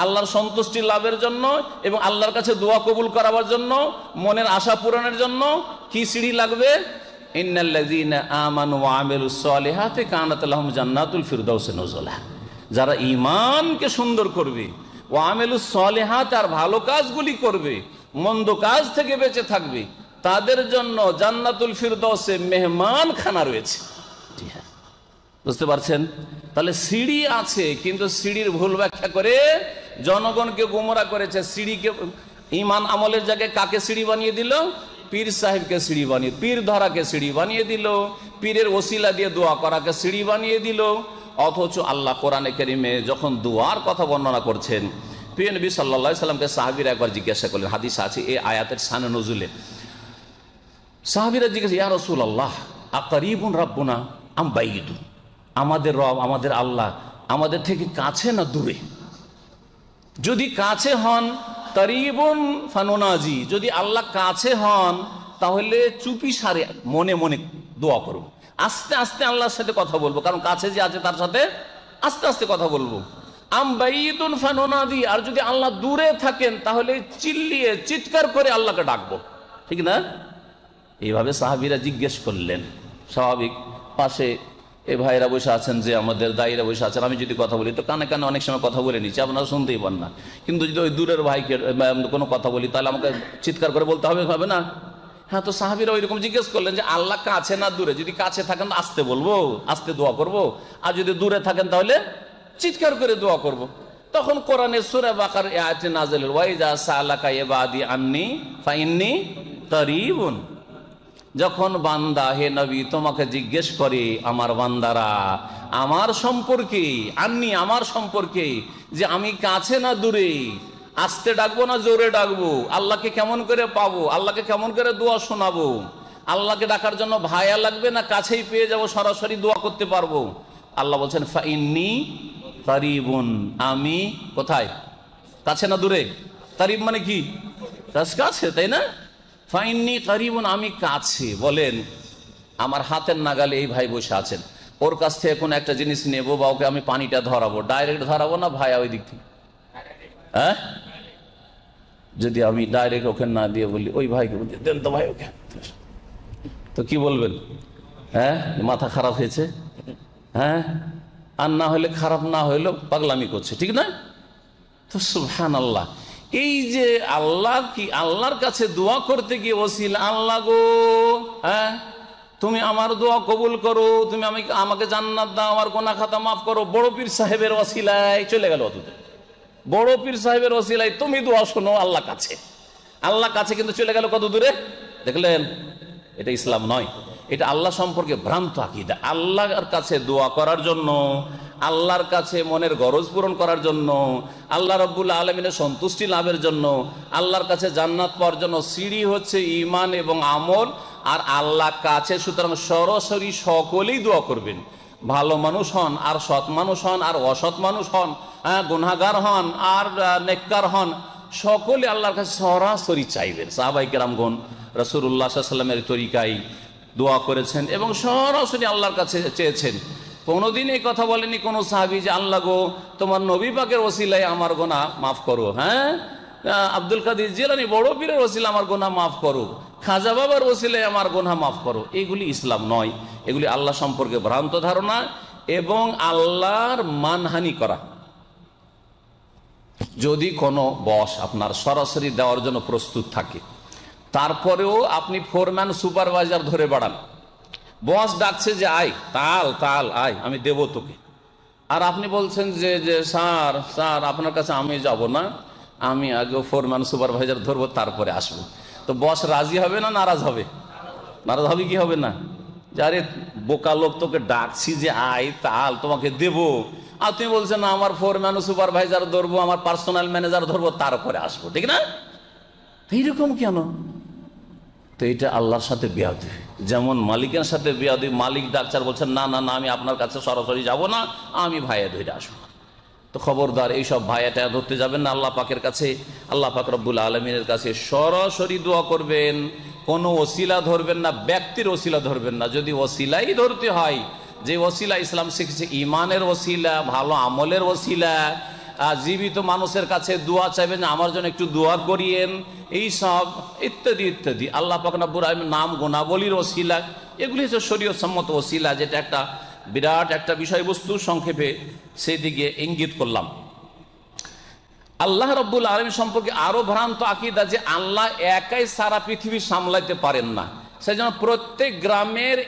Speaker 1: আল্লাহর সন্তুষ্টি লাভের জন্য এবং আল্লাহর কাছে দোয়া কবুল করাবার জন্য, মনের আশা পূরণের জন্য কি সিঁড়ি লাগবে? ইন্নাল্লাযীনা আমানু ওয়া আমিলুস সালিহাতি কানাত লাহুম জান্নাতুল ফিরদাউসি নুজুলা। যারা ঈমানকে সুন্দর করবে, ওয়া আমিলুস সালিহাত, আর ভালো কাজগুলি করবে, মন্দ কাজ থেকে বেঁচে থাকবে, তাদের জন্য জান্নাতুল ফিরদাউসে মেহমানখানা রয়েছে। জি হ্যাঁ, বুঝতে পারছেন? তাহলে সিঁড়ি আছে, কিন্তু সিঁড়ির ভুল ব্যাখ্যা করে জনগণকে গোমরা করেছে। সিঁড়িকে, ঈমান আমলের জায়গায় কাকে সিঁড়ি বানিয়ে দিল? পীর সাহেবকে সিঁড়ি বানিয়ে, পীর ধরাকে সিঁড়ি বানিয়ে দিল, পীরের ওসিলা দিয়ে দোয়া করাকে সিঁড়ি বানিয়ে দিল। অথচ আল্লাহ কোরআনে কারিমে যখন দোয়ার কথা বর্ণনা করছেন, প্রিয় নবী সাল্লাল্লাহু আলাইহি সাল্লামকে সাহাবীরা একবার জিজ্ঞাসা করলেন, হাদিস আছে এই আয়াতের শানে নজুলে। সাহাবীরা জিজ্ঞাসা, ইয়া রাসূলুল্লাহ আকারিবুন রাব্বুনা আম বাইয়িদুন? আমাদের রব, আমাদের আল্লাহ আমাদের থেকে কাছে না দূরে? যদি কাছে হন কারিবুন ফানুনাজি, যদি আল্লাহ কাছে হন তাহলে চুপি সারে মনে মনে দোয়া করব, আস্তে আস্তে আল্লাহর সাথে কথা বলবো, কারণ কাছে যে আছে তার সাথে আস্তে আস্তে কথা বলবো। আম বাইয়িদুন ফানুনাদি, আর যদি আল্লাহ দূরে থাকেন তাহলে চিল্লিয়ে চিৎকার করে আল্লাহকে ডাকবো, ঠিক না? এইভাবে সাহাবীরা জিজ্ঞেস করলেন। স্বাভাবিক, পাশে এ ভাইরা বসে আছেন, যে আমাদের দায়ীরা বসে আছেন, আমি যদি কথা বলি তো কানে কানে অনেক সময় কথা বলে নিচ্ছি, আপনারা শুনতেই পান না। কিন্তু যদি ওই দূরের ভাইকে কোনো কথা বলি তাহলে আমাকে চিৎকার করে বলতে হবে, হবে না? হ্যাঁ, তো সাহাবীরা ওইরকম জিজ্ঞেস করলেন যে আল্লাহ কাছে না দূরে? যদি কাছে থাকেন আস্তে বলবো, আস্তে দোয়া করব, আর যদি দূরে থাকেন তাহলে চিৎকার করে দোয়া করব। তখন কোরআনে সূরা বাকার আয়াতে নাযিল হল, ওয়া ইযা সাআলাকা ইবাদি আন্নী ফাইন্নী কারীবুন। যখন বান্দা, হে নবী, তোমাকে জিজ্ঞেস করে আমার বান্দারা আমার সম্পর্কে, আন্নি আমার সম্পর্কে, যে আমি কাছে না দূরে, আস্তে ডাকবো না জোরে ডাকবো, আল্লাহকে কেমন করে পাবো, আল্লাহকে কেমন করে দোয়া শোনাবো, আল্লাহকে ডাকার জন্য ভায়া লাগবে না কাছেই পেয়ে যাবো, সরাসরি দোয়া করতে পারবো? আল্লাহ বলছেন ফাইন্নী কারীবুন, আমি কোথায়? কাছে না দূরে? কারীব মানে কি? কাছে, তাই না? ফাইন্নী কারীবুন, আমি কাছে। বলেন, আমার হাতের নাগালে এই ভাই বসে আছেন, ওর কাছ থেকে কোনো একটা জিনিস নেবো বা ওকে আমি পানিটা ধরাবো, ডাইরেক্ট ধরাবো না ভাইয়া ওই দিক থেকে? হ্যাঁ, যদি আমি ডাইরেক্ট ওকে না দিয়ে বলি ওই ভাইকে দেন তো ভাই ওকে, তো কি বলবেন? হ্যাঁ, মাথা খারাপ হয়েছে। হ্যাঁ, আর না হলে খারাপ না হইলেও পাগলামি করছে, ঠিক না? তো সুবহানাল্লাহ, এই যে আল্লাহ, কি আল্লাহর কাছে দোয়া করতে গিয়ে ওসিলা, আল্লাহ গো, হ্যাঁ তুমি আমার দোয়া কবুল করো, তুমি আমাকে জান্নাত দাও, আমার গুনাহ খাতা মাফ করো, বড় পীর সাহেবের ওসিলায় চলে গেল অত দূর। বড় পীর সাহেবের ওসিলায় তুমি দোয়া শোনো আল্লাহ কাছে, আল্লাহ কাছে, কিন্তু চলে গেল কত দূরে। দেখলেন, এটা ইসলাম নয়, এটা আল্লাহ সম্পর্কে ভ্রান্ত আকীদা। আল্লাহর কাছে দোয়া করার জন্য, আল্লাহর কাছে মনের গরজ পূরণ করার জন্য, আল্লাহ রাব্বুল আলামিনের সন্তুষ্টি লাভের জন্য, আল্লাহর কাছে জান্নাত পাওয়ার জন্য সিঁড়ি হচ্ছে ঈমান এবং আমল আর আল্লাহ কাছে। সুতরাং সরাসরি সকলেই দোয়া করবেন, ভালো মানুষ হন আর সৎ মানুষ হন আর অসৎ মানুষ হন, গুনাহগার হন আর নেককার হন, সকলে আল্লাহর কাছে সরাসরি চাইবেন। সাহাবায়ে কেরামগণ রাসূলুল্লাহ সাল্লাল্লাহু আলাইহি ওয়াসাল্লামের তরিকায় দোয়া করেছেন এবং সরাসরি আল্লাহর কাছে চেয়েছেন। কোনোদিন এই কথা বলেনি কোনো সাহাবী যে আল্লাহ গো তোমার নবী পাকের ওসিলায় আমার গুনাহ মাফ করো, হ্যাঁ আব্দুল কাদের জিলানী বড় পীরের ওসিলায় আমার গুনাহ মাফ করো, খাজা বাবার ওসিলায় আমার গুনাহ মাফ করো। এগুলি ইসলাম নয়, এগুলি আল্লাহ সম্পর্কে ভ্রান্ত ধারণা এবং আল্লাহর মানহানি করা। যদি কোনো বস আপনার সরাসরি দেওয়ার জন্য প্রস্তুত থাকে, তারপরেও আপনি ফোরম্যান সুপারভাইজার ধরে বাড়ান, বস ডাকছে যে আয় তাল তাল আয় আমি দেব তোকে, আর আপনি বলছেন যে যে স্যার স্যার আপনার কাছে আমি যাব না, আমি আগে ফোরম্যান সুপারভাইজার ধরবো তারপরে আসবো, তো বস রাজি হবে না নারাজ হবে? নারাজ হবে কি হবে না? যে আরে বোকা লোক, তোকে ডাকছি যে আয় তাল তোমাকে দেব, আর তুমি বলছেন না আমার ফোরম্যান সুপারভাইজার ধরবো, আমার পার্সোনাল ম্যানেজার ধরবো তারপরে আসবো, ঠিক না? এইরকম কেন? তো এটা আল্লাহর সাথে বেয়াদবি। যেমন মালিকের সাথে বেয়াদবি, মালিক ডাকচার বলছেন না না না আমি আপনার কাছে সরাসরি যাব না, আমি ভাইয়া ধরে আসবো। তো খবরদার এইসব ভাইয়াটা ধরতে যাবেন না আল্লাহ পাকের কাছে। আল্লাহ পাক রব্বুল আলমিনের কাছে সরাসরি দোয়া করবেন, কোনো ওসিলা ধরবেন না, ব্যক্তির ওসিলা ধরবেন না। যদি ওসিলাই ধরতে হয়, যে ওসিলা ইসলাম শিখেছে ইমানের ওসিলা, ভালো আমলের ওসিলা, জীবিত মানুষের কাছে দোয়া চাইবেন আমার জন্য একটু দোয়া করিয়েন, এই সব ইত্যাদি ইত্যাদি, আল্লাহ পাক রব্বুল আলামিন নাম গুণাবলীর ওসিলা, এগুলি হচ্ছে শরীয়ত সম্মত ওসিলা, যেটা একটা বিরাট একটা বিষয়বস্তু। সংক্ষেপে সেই দিকে ইঙ্গিত করলাম। আল্লাহ রব্বুল আলামিন সম্পর্কে আরো ভ্রান্ত আকীদা যে আল্লাহ একাই সারা পৃথিবী সামলাইতে পারেন না, সেই জন্য প্রত্যেক গ্রামের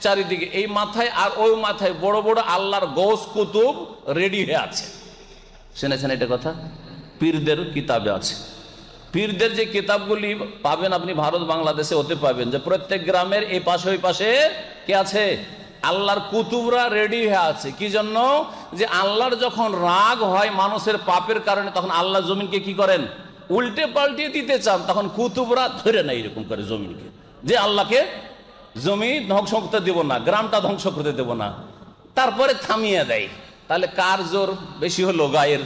Speaker 1: চারিদিকে এই মাথায় আর ওই মাথায় বড় বড় আল্লাহর গৌস কুতুব রেডি হয়ে আছে। শুনেছেন এটা কথা? পীরদের কিতাবে আছে। পীরদের যে কিতাবগুলি পাবেন আপনি ভারত বাংলাদেশে, হতে পাবেন যে প্রত্যেক গ্রামের এই পাশে ওই পাশে কে আছে? আল্লাহর কুতুবরা রেডি হয়ে আছে। কি জন্য? যে আল্লাহর যখন রাগ হয় মানুষের পাপের কারণে, তখন আল্লাহ জমিনকে কি করেন? উল্টে পাল্টিয়ে দিতে চান, তখন কুতুবরা ধরে না এরকম করে জমিনকে, যে আল্লাহকে জমি ধ্বংস করতে দেব না, গ্রামটা ধ্বংস করতে দেব না, তারপরে থামিয়ে দেয়। তাহলে কার জোর বেশি হলো? গায়ের।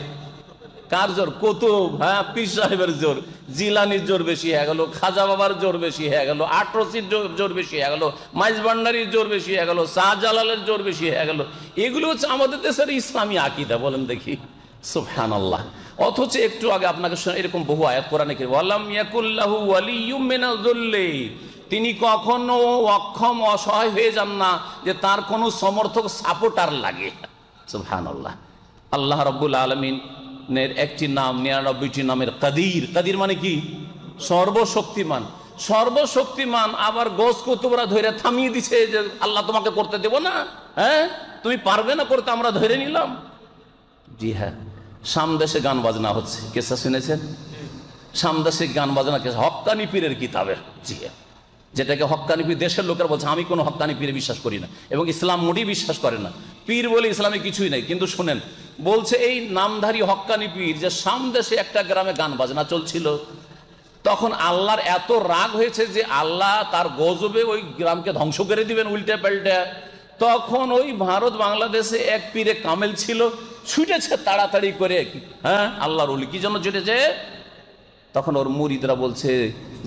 Speaker 1: কার জোর? কুতুব। হ্যাঁ, পীর সাহেবের জোর, জিলানির জোর বেশি হয়ে গেল, খাজা বাবার জোর বেশি হয়ে গেল, আটরসির জোর বেশি হয়ে গেল, মাইজ ভান্ডারির জোর বেশি হয়ে গেল, শাহজালালের জোর বেশি হয়ে গেল। এগুলো হচ্ছে আমাদের দেশের ইসলামী আকীদা। বলেন দেখি, সুবহানাল্লাহ। অথচ একটু আগে আপনাকে এরকম বহু আয়াত কোরআনে কি, ওয়ালাম ইয়াকুল্লাহু ওয়ালিয়্যুম মিনাল যুল্লি, তিনি কখনো অক্ষম অসহায় হয়ে যান না যে তার কোনো সমর্থক সাপোর্টার লাগে। সুবহানাল্লাহ। আল্লাহ রাব্বুল আলামিনের একটি নাম 99টি নামের কাদির। কাদির মানে কি? সর্বশক্তিমান। সর্বশক্তিমান। আবার গোস কুতুবরা ধরে থামিয়ে দিছে যে আল্লাহ তোমাকে করতে দেব না, হ্যাঁ তুমি পারবে না করতে, আমরা ধরে নিলাম। জি হ্যাঁ, সামদেশে গান বাজনা হচ্ছে, কেসা শুনেছেন? সামদেশে গান বাজনা কেসা হক্কানি পীরের কিতাবে। জি হ্যাঁ, যেটাকে হক্কানি পীর দেশের লোকেরা বলছে, আমি কোনো হক্কানি পীরে বিশ্বাস করি না এবং ইসলাম মোটেই বিশ্বাস করে না। পীর বলে ইসলামে কিছুই নাই। কিন্তু শোনেন, বলছে এই নামধারী হক্কানি পীর যে সামদেশে একটা গ্রামে গান বাজনা চলছিল, তখন আল্লাহর এত রাগ হয়েছে যে আল্লাহ তার গজবে ওই গ্রামকে ধ্বংস করে দিবেন উল্টে পাল্টে। তখন ওই ভারত বাংলাদেশে এক পীরে কামেল ছিল, ছুটেছে তাড়াতাড়ি করে। হ্যাঁ, আল্লাহর ওলি কি জন্য ছুটেছে? তখন ওর মুরিদরা বলছে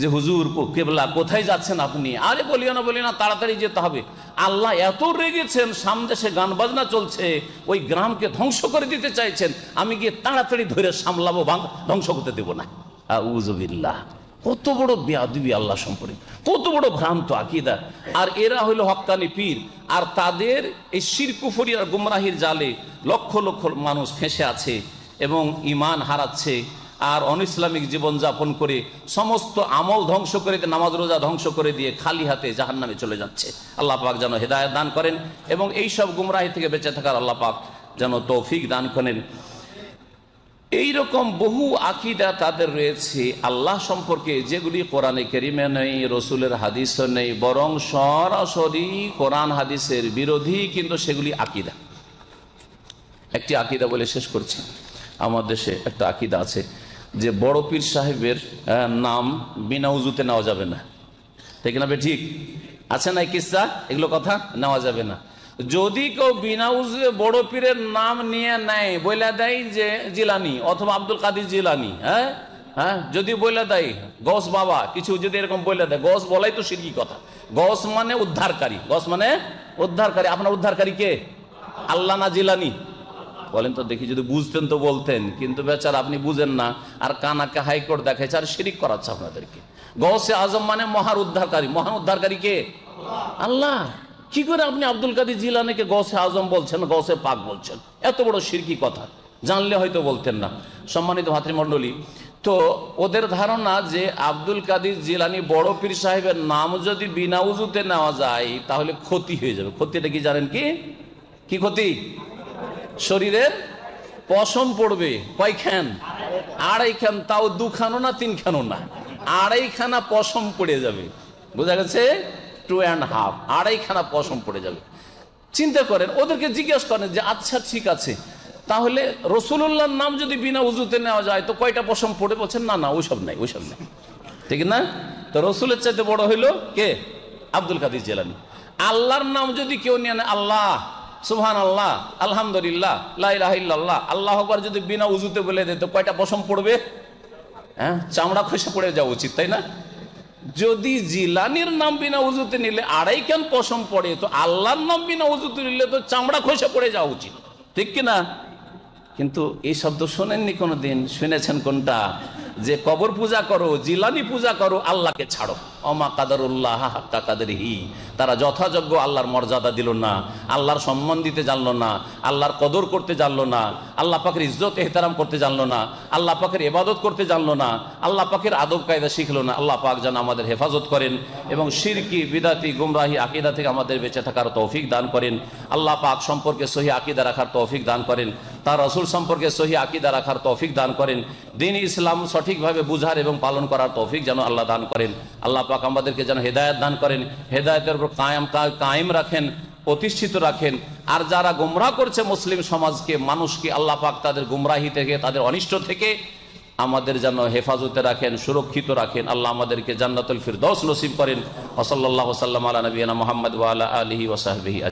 Speaker 1: যে হুজুর কেবলা কোথায় যাচ্ছেন আপনি? আরে বলিও না, তাড়াতাড়ি যেতে হবে। আল্লাহ এত রেগেছেন, সামদেশে গান বাজনা চলছে, ওই গ্রামকে ধ্বংস করে দিতে চাইছেন, আমি গিয়ে তাড়াতাড়ি ধরে সামলাবো, ধ্বংস করতে দেব না। আউযুবিল্লাহ। কত বড় বেয়াদবি আল্লাহ সম্পর্কে, কত বড় ভ্রান্ত আকীদা। আর এরা হইল হক্কানি পীর, আর তাদের এই শিরক কুফরি আর গুমরাহির জালে লক্ষ লক্ষ মানুষ ফেঁসে আছে এবং ঈমান হারাচ্ছে, আর অনইসলামিক জীবনযাপন করে সমস্ত আমল ধ্বংস করে দিয়ে, নামাজ রোজা ধ্বংস করে দিয়ে খালি হাতে জাহান্নামে চলে যাচ্ছে। আল্লাহ পাক যেন হেদায়েত দান করেন এবং এই সব গুমরাহি থেকে বেঁচে থাকার আল্লাহ পাক যেন তৌফিক দান করেন। এইরকম বহু আকীদা তাদের রয়েছে আল্লাহ সম্পর্কে, যেগুলি কোরআনে কারিমে নেই, রসুলের হাদিসও নেই, বরং সরাসরি কোরআন হাদিসের বিরোধী, কিন্তু সেগুলি আকীদা। একটি আকীদা বলে শেষ করছি। আমার দেশে একটা আকীদা আছে যে বড় পীর সাহেবের নাম বিনা উজুতে নেওয়া যাবে না, ঠিক না? ঠিক আছে না? কিসা এগুলো কথা নেওয়া যাবে না। যদি কেউ বিনা উজুতে বড় পীরের নাম নিয়ে নেয়, বলে দেয় যে জিলানি অথবা আব্দুল কাদের জিলানি, হ্যাঁ যদি বলে দেয় গস বাবা, কিছু যদি এরকম বলে দেয়, গস বলাই তো শিরকি কথা। গস মানে উদ্ধারকারী, গস মানে উদ্ধারকারী। আপনার উদ্ধারকারী কে? আল্লাহ না জিলানি? বলেন তো দেখি, যদি বুঝতেন তো বলতেন, কিন্তু বেচারা আপনি বুঝেন না, আর কানাকে হাইকোর্ট দেখাইছে আর শিরিক করাচ্ছে আপনাদেরকে। গৌসে আজম মানে মহান উদ্ধারকারী। মহান উদ্ধারকারী কে? আল্লাহ। কি করে আপনি আব্দুল কাদের জিলানীকে গৌসে আজম বলছেন, গৌসে পাক বলছেন? এত বড় শিরকি কথা, জানলে হয়তো বলতেন না। সম্মানিত ভাতৃমণ্ডলী, তো ওদের ধারণা যে আব্দুল কাদের জিলানী বড় পীর সাহেবের নাম যদি বিনা উজুতে নেওয়া যায় তাহলে ক্ষতি হয়ে যাবে। ক্ষতিটা কি জানেন? কি ক্ষতি? শরীরের পশম পড়বে। কয়খান? 2.5 খান, তাও 2 খানও না 3 খানও না, 2.5 খানা পশম পড়ে যাবে। বোঝা গেছে? 2.5, 2.5 খানা পশম পড়ে যাবে। চিন্তা করেন, ওদেরকে জিজ্ঞেস করেন যে আচ্ছা ঠিক আছে, তাহলে রসুল্লাহর নাম যদি বিনা উজুতে নেওয়া যায় তো কয়টা পশম পড়ে? বলছেন না না, ওইসব নাই, ওইসব নাই, ঠিক না? তো রসুলের চাইতে বড় হইল কে? আব্দুল কাদের জিলানী। আল্লাহর নাম যদি কেউ নিয়ে নেয়, আল্লাহ, সুবহান আল্লাহ, আলহামদুলিল্লাহ, লা ইলাহা ইল্লাল্লাহ, আল্লাহু আকবার যদি বিনা উজুতে বলে দেয় তো কয়টা পশম পড়বে? হ্যাঁ, চামড়া খসে পড়ে যাওয়া উচিত, তাই না? যদি জিলানির নাম বিনা উজুতে নিলে 2.5 খান পশম পড়ে, তো আল্লাহর নাম বিনা উজুতে নিলে তো চামড়া খসে পড়ে যাওয়া উচিত, ঠিক কিনা? কিন্তু এই শব্দ শোনেননি কোনোদিন? শুনেছেন কোনটা? যে কবর পূজা করো, জিলানি পূজা করো, আল্লাহকে ছাড়ো। অমা কাদারুল্লাহ হাক্কা কাদরিহি, তারা যথাযোগ্য আল্লাহর মর্যাদা দিল না, আল্লাহর সম্মান দিতে জানলো না, আল্লাহর কদর করতে জানলো না, আল্লাহ পাকের ইজ্জত এহতারাম করতে জানলো না, আল্লাহ পাকের ইবাদত করতে জানলো না, আল্লাহ পাকের আদব কায়দা শিখলো না। আল্লাহ পাক যেন আমাদের হেফাজত করেন এবং শিরকি, বিদাতি, গুমরাহি আকীদা থেকে আমাদের বেঁচে থাকার তৌফিক দান করেন। আল্লাহ পাক সম্পর্কে সহি আকীদা রাখার তৌফিক দান করেন, তার রাসূল সম্পর্কে সহি আকীদা রাখার তৌফিক দান করেন, দ্বীন ইসলাম সঠিকভাবে বুঝার এবং পালন করার তৌফিক যেন আল্লাহ দান করেন। আল্লাহ পাক আমাদেরকে যেন হেদায়েত দান করেন, হেদায়েতের উপর কায়েম রাখেন, প্রতিষ্ঠিত রাখেন। আর যারা গুমরাহ করছে মুসলিম সমাজকে, মানুষকে, আল্লাহ পাক তাদের গুমরাহি থেকে, তাদের অনিষ্ট থেকে আমাদের যেন হেফাজতে রাখেন, সুরক্ষিত রাখেন। আল্লাহ আমাদেরকে জান্নাতুল ফিরদৌস নসিব করেন। ওয়া সাল্লাল্লাহু ওয়া সাল্লাম আলা নবিয়িনা মুহাম্মদ ওয়া আলা আলিহি ওয়া সাহবিহি।